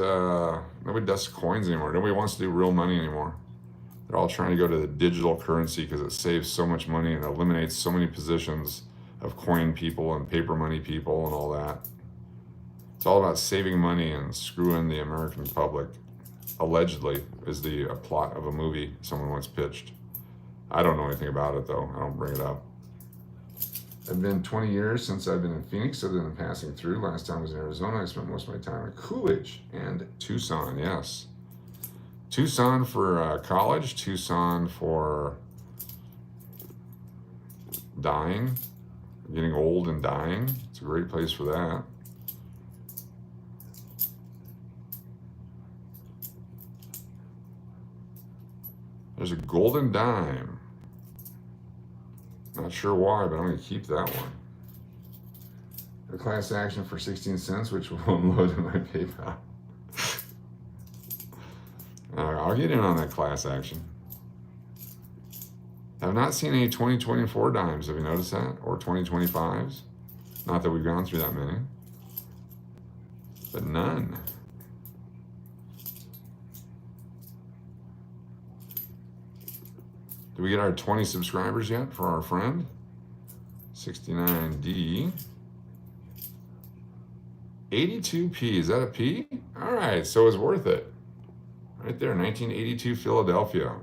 nobody does coins anymore. Nobody wants to do real money anymore. They're all trying to go to the digital currency because it saves so much money and eliminates so many positions of coin people and paper money people and all that. It's all about saving money and screwing the American public. Allegedly is the plot of a movie someone once pitched. I don't know anything about it though. I don't bring it up. It's been 20 years since I've been in Phoenix, other than passing through. Last time I was in Arizona. I spent most of my time in Coolidge and Tucson, yes. Tucson for college, Tucson for dying, getting old and dying. It's a great place for that. There's a golden dime. Not sure why, but I'm going to keep that one. A class action for 16 cents, which will unload in my PayPal. I'll get in on that class action. I've not seen any 2024 dimes. Have you noticed that? Or 2025s? Not that we've gone through that many. But none. Did we get our 20 subscribers yet for our friend? 69D. 82P, is that a P? All right, so it's worth it. Right there, 1982 Philadelphia.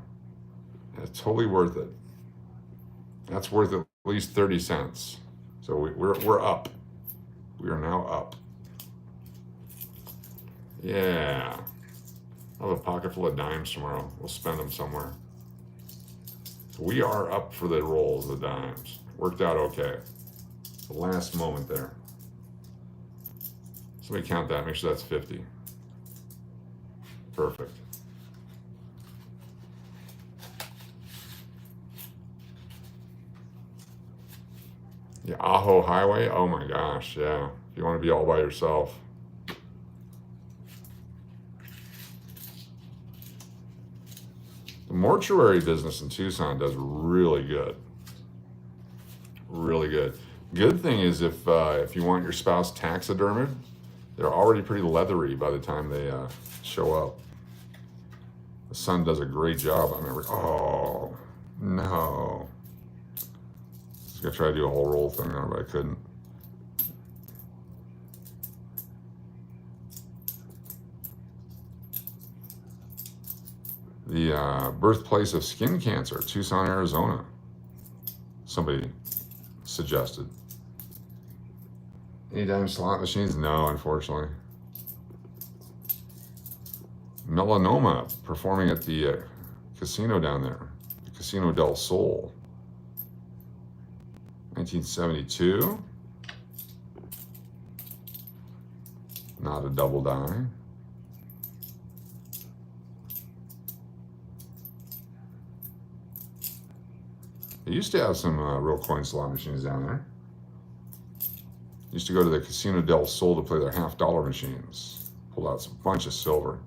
That's totally worth it. That's worth at least 30 cents. So we're up. We are now up. Yeah. I'll have a pocket full of dimes tomorrow. We'll spend them somewhere. We are up for the rolls, the dimes. Worked out okay. The last moment there. Somebody count that, make sure that's 50. Perfect. The Ajo Highway, oh my gosh, yeah. If you want to be all by yourself. The mortuary business in Tucson does really good. Really good. Good thing is if you want your spouse taxidermied, they're already pretty leathery by the time they show up. The son does a great job. I remember, oh, no. I was gonna try to do a whole roll thing on it, but I couldn't. The birthplace of skin cancer, Tucson, Arizona. Somebody suggested. Any dime slot machines? No, unfortunately. Melanoma performing at the casino down there, the Casino del Sol. 1972. Not a double die. They used to have some real coin slot machines down there. Used to go to the Casino del Sol to play their $50 machines. Pulled out some bunch of silver.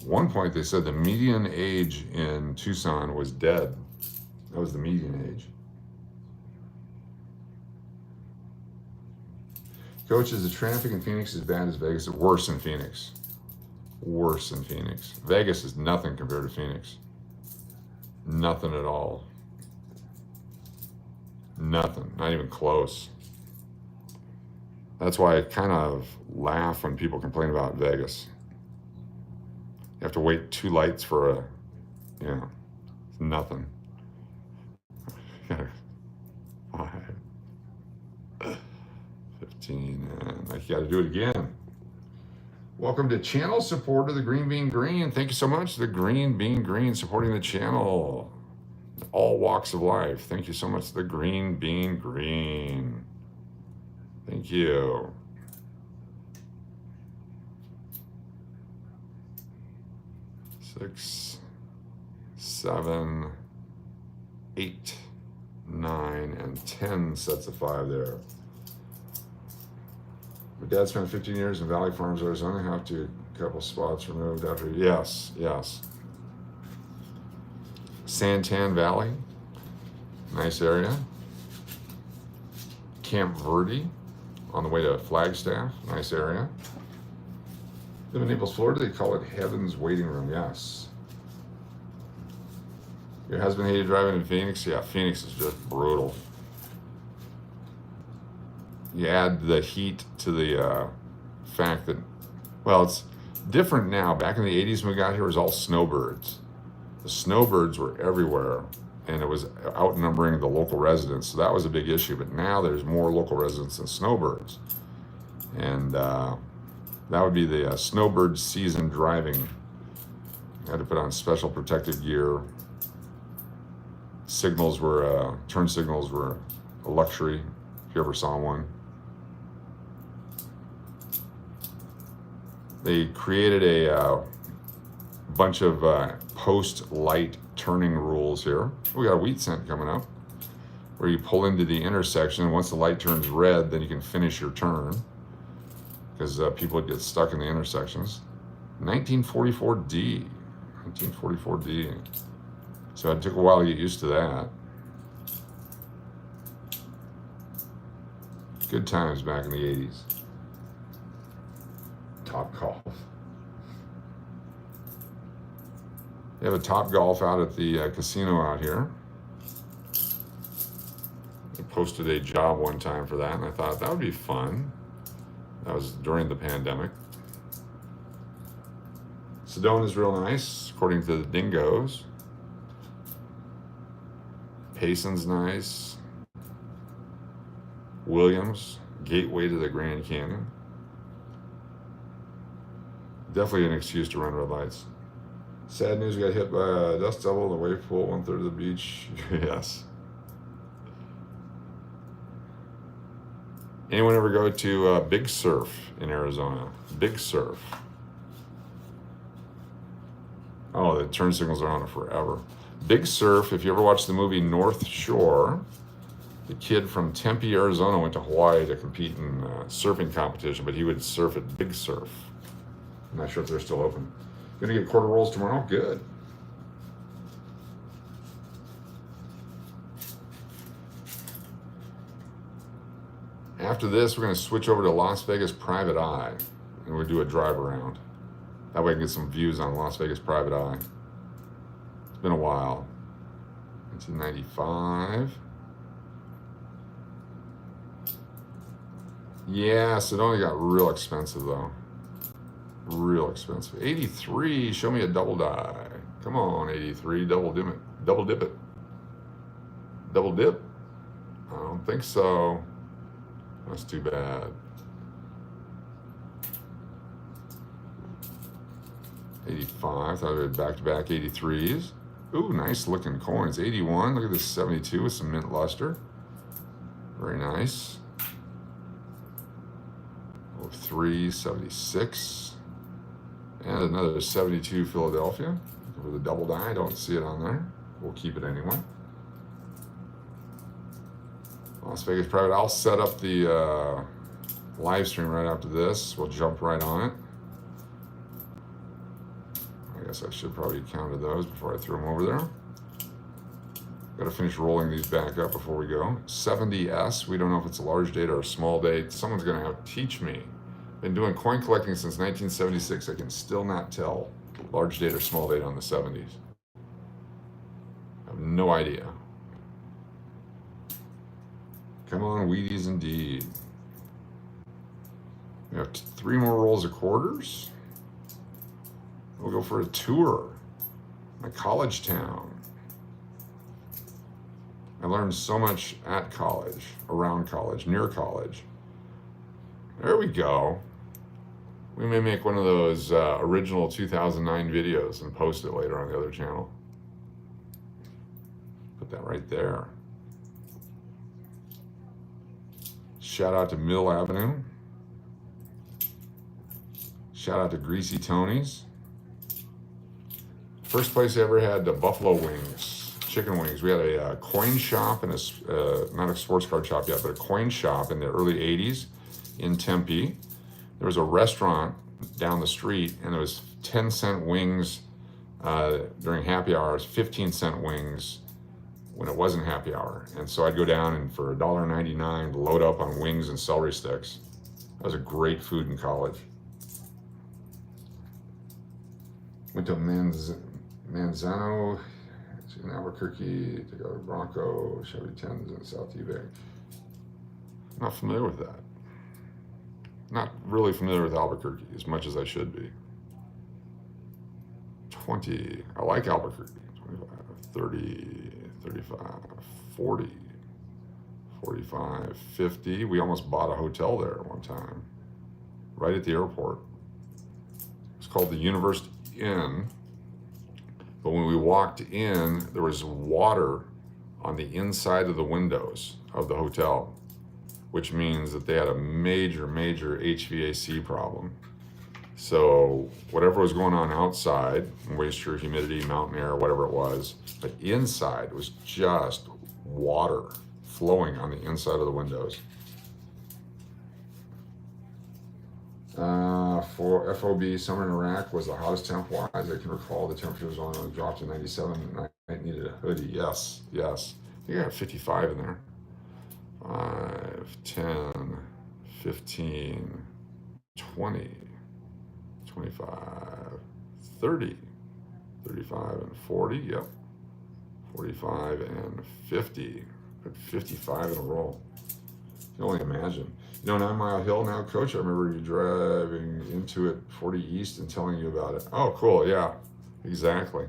At one point they said the median age in Tucson was dead. That was the median age. Coach, is the traffic in Phoenix as bad as Vegas? Worse in Phoenix. Worse in Phoenix. Vegas is nothing compared to Phoenix. Nothing at all. Nothing. Not even close. That's why I kind of laugh when people complain about Vegas. You have to wait 2 lights for a, you know, nothing. 5, 15, and like you got to do it again. Welcome to channel supporter, the Green Bean Green. Thank you so much, the Green Bean Green, supporting the channel. All walks of life. Thank you so much, the Green Bean Green. Thank you. Six, 7, 8. 9, and 10 sets of 5 there. My dad spent 15 years in Valley Farms, Arizona. Have to a couple spots removed after. Yes, yes. Santan Valley, nice area. Camp Verde, on the way to Flagstaff, nice area. Live in Naples, Florida. They call it Heaven's Waiting Room. Yes. Your husband hated driving in Phoenix? Yeah, Phoenix is just brutal. You add the heat to the fact that, well, it's different now. Back in the 80s when we got here, it was all snowbirds. The snowbirds were everywhere, and it was outnumbering the local residents, so that was a big issue. But now there's more local residents than snowbirds. And that would be the snowbird season driving. You had to put on special protective gear. Signals were, turn signals were a luxury, if you ever saw one. They created a bunch of post-light turning rules here. We got a wheat cent coming up, where you pull into the intersection, and once the light turns red, then you can finish your turn, because people would get stuck in the intersections. 1944D. 1944D. So it took a while to get used to that. Good times back in the 80s. Top golf. They have a Top Golf out at the casino out here. I posted a job one time for that, and I thought that would be fun. That was during the pandemic. Sedona is real nice, according to the dingoes. Payson's nice. Williams, gateway to the Grand Canyon. Definitely an excuse to run red lights. Sad news, we got hit by a dust devil in the wave pool, 1/3 of the beach. Yes. Anyone ever go to Big Surf in Arizona? Big Surf. Oh, the turn signals are on it forever. Big Surf, if you ever watched the movie North Shore, the kid from Tempe, Arizona went to Hawaii to compete in a surfing competition, but he would surf at Big Surf. I'm not sure if they're still open. Gonna get quarter rolls tomorrow? Good. After this, we're gonna switch over to Las Vegas Private Eye, and we'll do a drive around. That way I can get some views on Las Vegas Private Eye. It's been a while. 1995. Yeah, Sedona got real expensive though. Real expensive. 83, show me a double die. Come on, 83, double dip it. Double dip it. Double dip? I don't think so. That's too bad. 85, thought we had back-to-back 83s. Ooh, nice looking coins. 81, look at this 72 with some mint luster. Very nice. 03, 76. And another 72 Philadelphia with a double die. I don't see it on there. We'll keep it anyway. Las Vegas Private. I'll set up the live stream right after this. We'll jump right on it. I guess I should probably counted those before I threw them over there. Got to finish rolling these back up before we go. 70S. We don't know if it's a large date or a small date. Someone's going to have to teach me. Been doing coin collecting since 1976. I can still not tell large date or small date on the 70s. I have no idea. Come on, Wheaties indeed. We have 3 more rolls of quarters. We'll go for a tour. My college town. I learned so much at college, around college, near college. There we go. We may make one of those original 2009 videos and post it later on the other channel. Put that right there. Shout out to Mill Avenue. Shout out to Greasy Tony's. First place I ever had the buffalo wings, chicken wings. We had a coin shop and not a sports card shop yet, but a coin shop in the early 80s in Tempe. There was a restaurant down the street, and there was 10-cent wings during happy hours, 15-cent wings when it wasn't happy hour. And so I'd go down and for $1.99 load up on wings and celery sticks. That was a great food in college. Went to Manzano in Albuquerque, to go to Bronco, Chevy 10s in South Ubank. Not familiar with that. Not really familiar with Albuquerque as much as I should be. 20, I like Albuquerque. 25, 30, 35, 40, 45, 50. We almost bought a hotel there one time, right at the airport. It's called the University Inn. But when we walked in, there was water on the inside of the windows of the hotel, which means that they had a major, major HVAC problem. So whatever was going on outside, moisture, humidity, mountain air, whatever it was, but inside was just water flowing on the inside of the windows. For FOB, summer in Iraq was the hottest temp-wise. I can recall the temperature was only dropped to 97 and I needed a hoodie. Yes, yes. I think I got 55 in there. 5, 10, 15, 20, 25, 30, 35 and 40, yep. 45 and 50. Put 55 in a row. You can only imagine. You know, 9 Mile Hill now, Coach, I remember you driving into it 40 East and telling you about it. Oh, cool, yeah, exactly.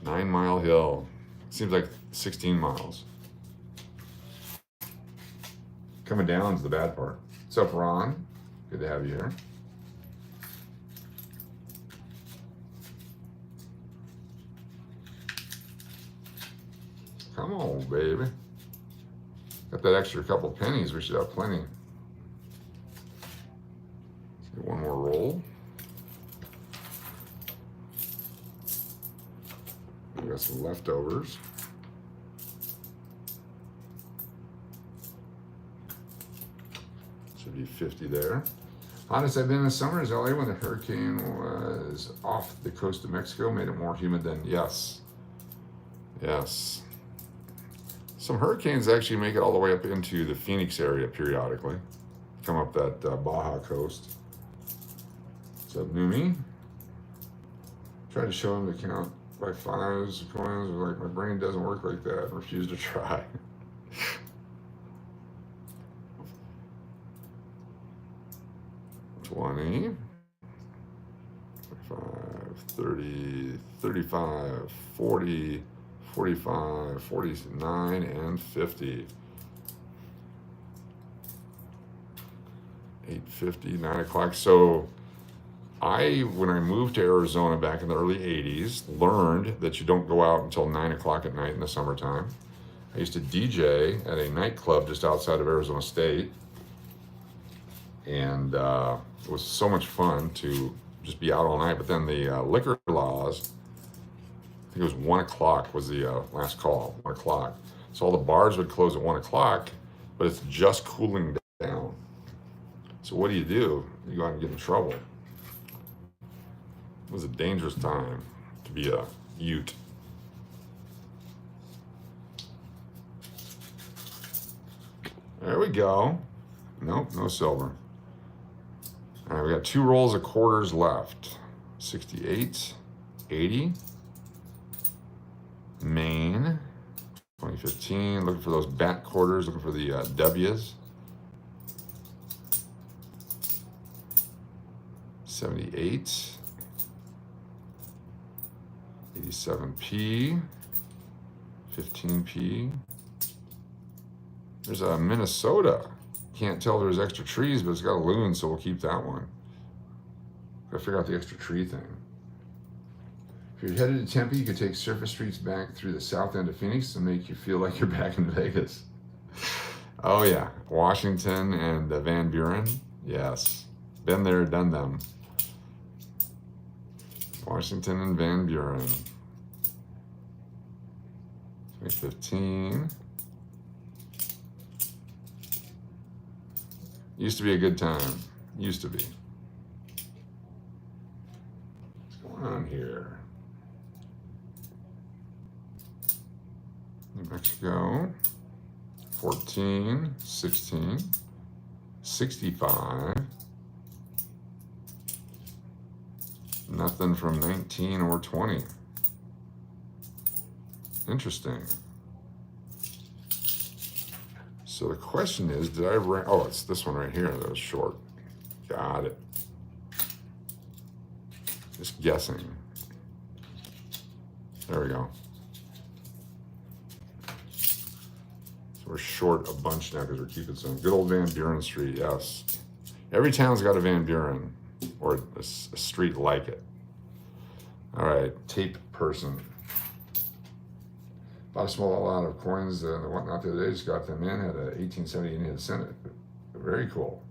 9 Mile Hill. Seems like 16 miles. Coming down is the bad part. What's up, Ron? Good to have you here. Come on, baby. Got that extra couple pennies, we should have plenty. Let's get one more roll. We got some leftovers. Should be 50 there. Hottest I've been in the summer is LA when the hurricane was off the coast of Mexico, made it more humid than, yes. Yes. Some hurricanes actually make it all the way up into the Phoenix area periodically. Come up that Baja coast. What's up, Numi? Tried to show him to count by fives, coins. Like, my brain doesn't work like that. And refused to try. 20, 25, 30, 35, 40, 45, 49, and 50. 8:50, 9 o'clock. So when I moved to Arizona back in the early 80s, learned that you don't go out until 9 o'clock at night in the summertime. I used to DJ at a nightclub just outside of Arizona State. And it was so much fun to just be out all night. But then the liquor laws, I think it was 1 o'clock was the last call, 1 o'clock. So all the bars would close at 1 o'clock, but it's just cooling down. So what do? You go out and get in trouble. It was a dangerous time to be a Ute. There we go. Nope, no silver. All right, we got 2 rolls of quarters left. 68, 80. Maine, 2015. Looking for those bat quarters, looking for the W's. 78. 87p. 15p. There's a Minnesota. Can't tell there's extra trees, but it's got a loon, so we'll keep that one. Gotta figure out the extra tree thing. If you're headed to Tempe, you could take surface streets back through the south end of Phoenix and make you feel like you're back in Vegas. Oh yeah, Washington and Van Buren. Yes, been there, done them. Washington and Van Buren. 15. Used to be a good time. Used to be. What's going on here? New Mexico. 14, 16, 65. Nothing from 19 or 20. Interesting. So the question is, did I rank? Oh, it's this one right here that was short. Got it. Just guessing. There we go. So we're short a bunch now because we're keeping some. Good old Van Buren Street, yes. Every town's got a Van Buren or a street like it. All right, tape person. Bought a small lot of coins and whatnot the other day. Just got them in. Had a 1870 Indian Senate. Very cool.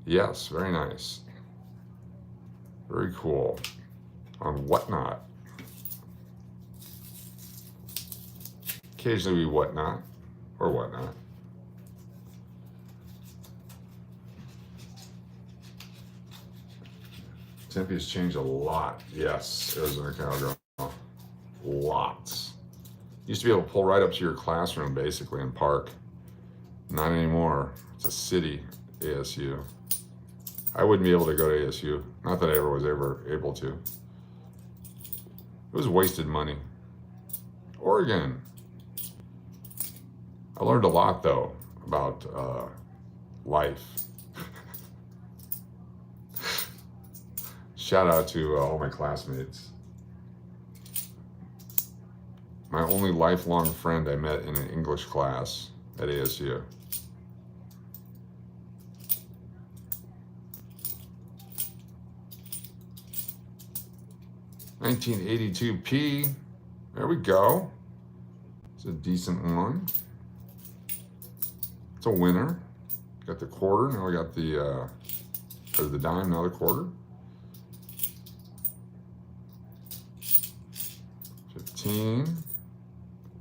Yes, very nice. Very cool. On whatnot. Occasionally we whatnot or whatnot. Tempe has changed a lot. Yes, Arizona Cowgirl. Lots. Used to be able to pull right up to your classroom basically and park. Not anymore. It's a city ASU. I wouldn't be able to go to ASU. Not that I ever was able to. It was wasted money. Oregon. I learned a lot though about life. Shout out to all my classmates. My only lifelong friend I met in an English class at ASU. $1982p. There we go. It's a decent one. It's a winner. Got the quarter. Now we got the dime. Now the quarter. 15.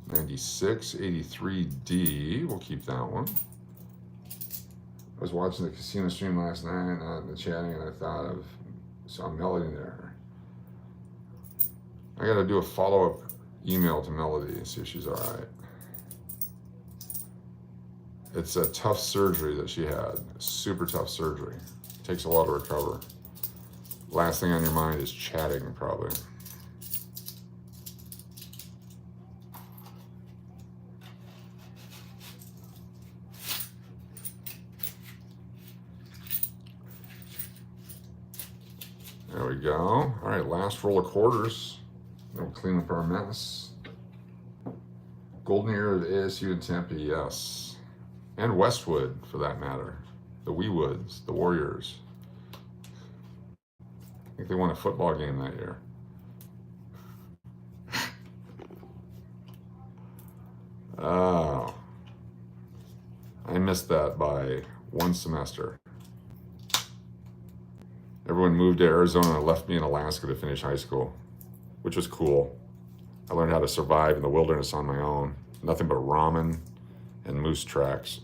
96, 83D. We'll keep that one. I was watching the casino stream last night and the chatting, and I saw Melody there. I got to do a follow-up email to Melody and see if she's all right. It's a tough surgery that she had. Super tough surgery. Takes a lot to recover. Last thing on your mind is chatting, probably. There we go. All right, last roll of quarters. We'll clean up our mess. Golden era of ASU and Tempe, yes. And Westwood, for that matter. The Weewoods, the Warriors. I think they won a football game that year. Oh. I missed that by one semester. Everyone moved to Arizona and left me in Alaska to finish high school, which was cool. I learned how to survive in the wilderness on my own. Nothing but ramen and moose tracks.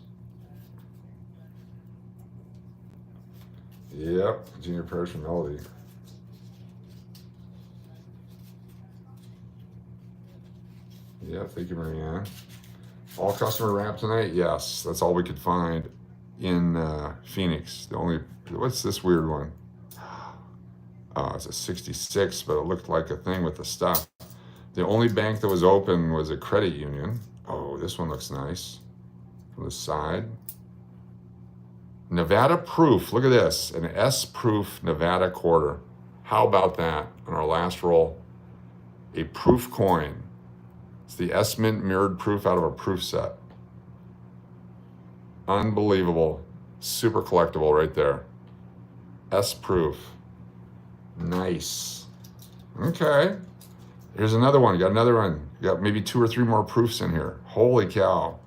Yep, junior prayers for Melody. Yep, thank you, Marianne. All customer wrap tonight? Yes, that's all we could find in Phoenix. What's this weird one? Oh, it's a 66, but it looked like a thing with the stuff. The only bank that was open was a credit union. Oh, this one looks nice from the side. Nevada proof, look at this, an S proof Nevada quarter. How about that on our last roll? A proof coin. It's the S Mint mirrored proof out of a proof set. Unbelievable, super collectible right there. S proof. Nice. Okay. Here's another one. You got another one. You got maybe 2 or 3 more proofs in here. Holy cow.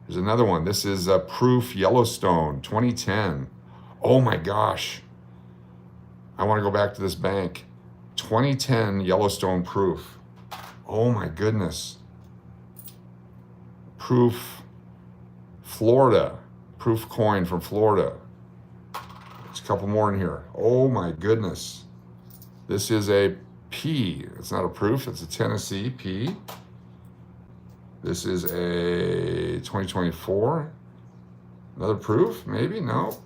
Here's another one. This is a proof Yellowstone 2010. Oh my gosh. I want to go back to this bank. 2010 Yellowstone proof. Oh my goodness. proof Florida, proof coin from Florida. There's a couple more in here. Oh my goodness. This is a P. It's not a proof, it's a Tennessee P. This is a 2024. Another proof, maybe? No.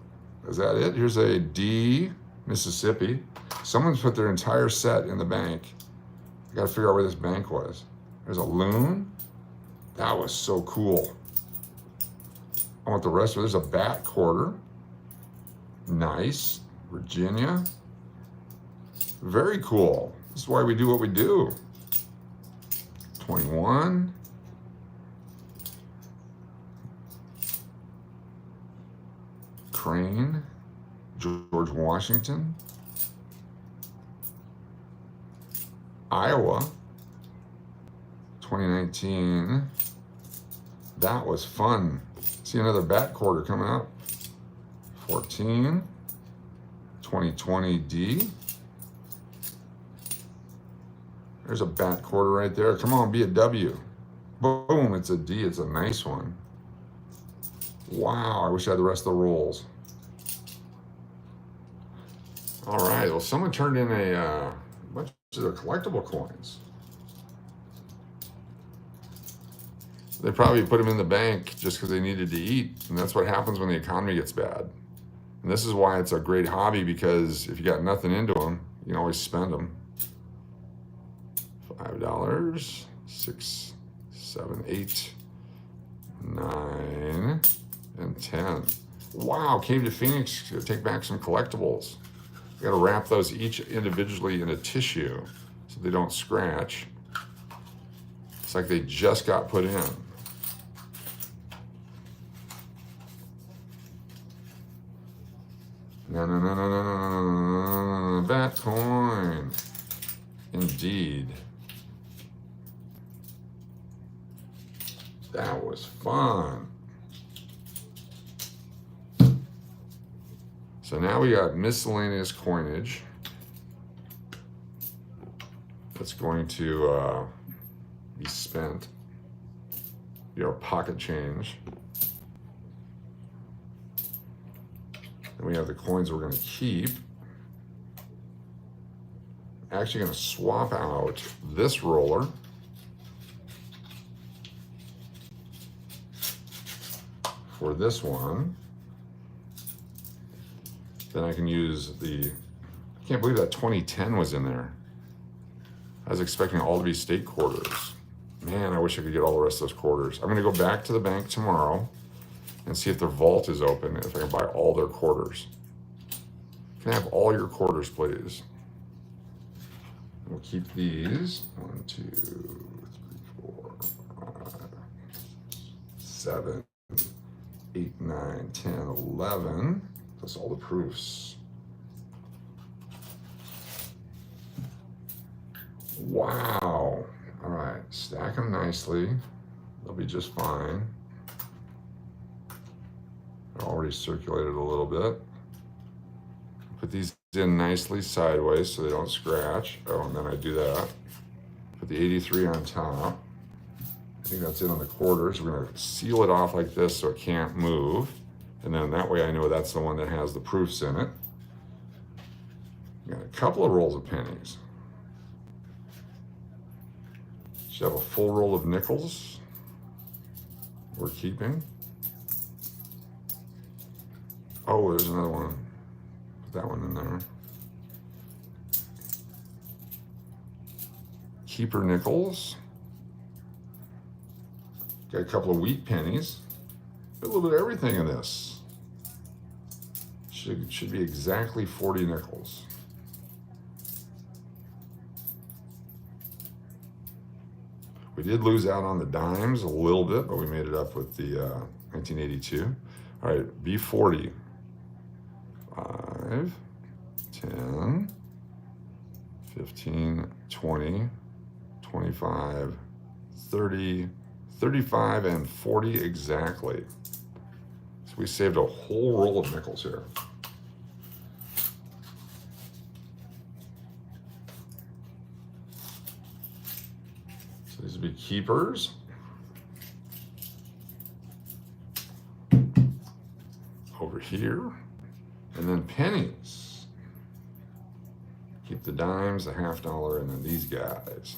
Is that it? Here's a D, Mississippi. Someone's put their entire set in the bank. I gotta figure out where this bank was. There's a loon. That was so cool. I want the rest of it. There's a bat quarter. Nice. Virginia. Very cool. This is why we do what we do. 21. Crane. George Washington. Iowa. 2019. That was fun. See another bat quarter coming up. 14. 2020 D. There's a bat quarter right there. Come on, be a W. Boom, it's a D. It's a nice one. Wow, I wish I had the rest of the rolls. All right, well, someone turned in a bunch of their collectible coins. They probably put them in the bank just because they needed to eat. And that's what happens when the economy gets bad. And this is why it's a great hobby, because if you got nothing into them, you can always spend them. $5, 6, 7, 8, 9, and 10. Wow, came to Phoenix to take back some collectibles. You gotta wrap those each individually in a tissue so they don't scratch. It's like they just got put in. No. Bat coin. Indeed. That was fun. So now we got miscellaneous coinage that's going to be spent. Your pocket change. And we have the coins we're going to keep. Actually going to swap out this roller for this one. Then I can use the, I can't believe that 2010 was in there. I was expecting all to be state quarters. Man, I wish I could get all the rest of those quarters. I'm gonna go back to the bank tomorrow and see if their vault is open, if I can buy all their quarters. Can I have all your quarters, please? We'll keep these. 1, 2, 3, 4, 5, 7, 8, 9, 10, 11. That's all the proofs. Wow. All right, stack them nicely. They'll be just fine. They're already circulated a little bit. Put these in nicely sideways so they don't scratch. Oh, and then I do that. Put the 83 on top. I think that's it on the quarters. We're gonna seal it off like this so it can't move. And then that way I know that's the one that has the proofs in it. Got a couple of rolls of pennies. Should have a full roll of nickels we're keeping. Oh, there's another one. Put that one in there. Keeper nickels. Got a couple of wheat pennies. Got a little bit of everything in this. Should be exactly 40 nickels. We did lose out on the dimes a little bit, but we made it up with the 1982. All right, B40. 5, 10, 15, 20, 25, 30, 35, and 40 exactly. So we saved a whole roll of nickels here. So these would be keepers. over here. And then pennies. Keep the dimes, the $50, and then these guys.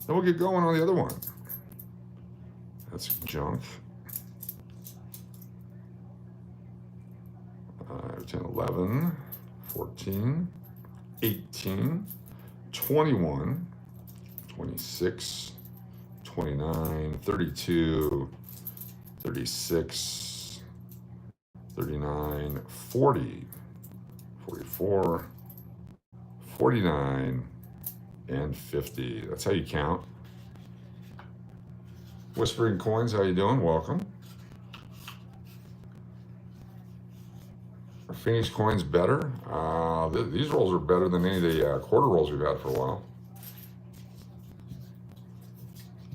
Then we'll get going on the other one. That's junk. 5, 10, 11, 14, 18, 21, 26, 29, 32, 36, 39, 40, 44, 49, and 50. That's how you count. Whispering Coins, how you doing? Welcome. Are Phoenix coins better? These rolls are better than any of the quarter rolls we've had for a while.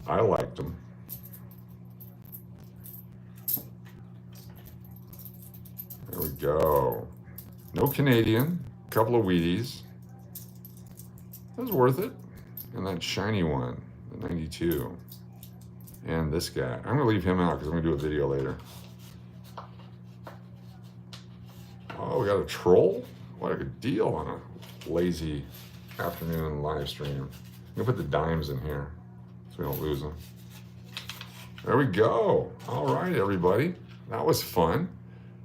I liked them. There we go. No Canadian, a couple of Wheaties. That was worth it. And that shiny one, the 92. And this guy. I'm going to leave him out because I'm going to do a video later. Oh, we got a troll? What a good deal on a lazy afternoon live stream. I'm going to put the dimes in here so we don't lose them. There we go. All right, everybody. That was fun.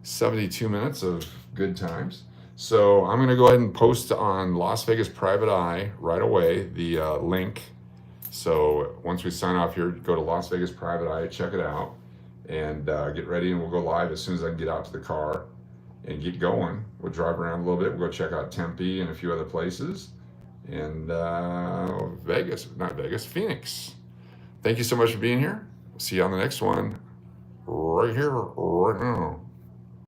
72 minutes of good times. So I'm going to go ahead and post on Las Vegas Private Eye right away the link. So once we sign off here, go to Las Vegas Private Eye, check it out, and get ready, and we'll go live as soon as I can get out to the car and get going. We'll drive around a little bit. We'll go check out Tempe and a few other places. And Phoenix. Thank you so much for being here. See you on the next one right here, right now.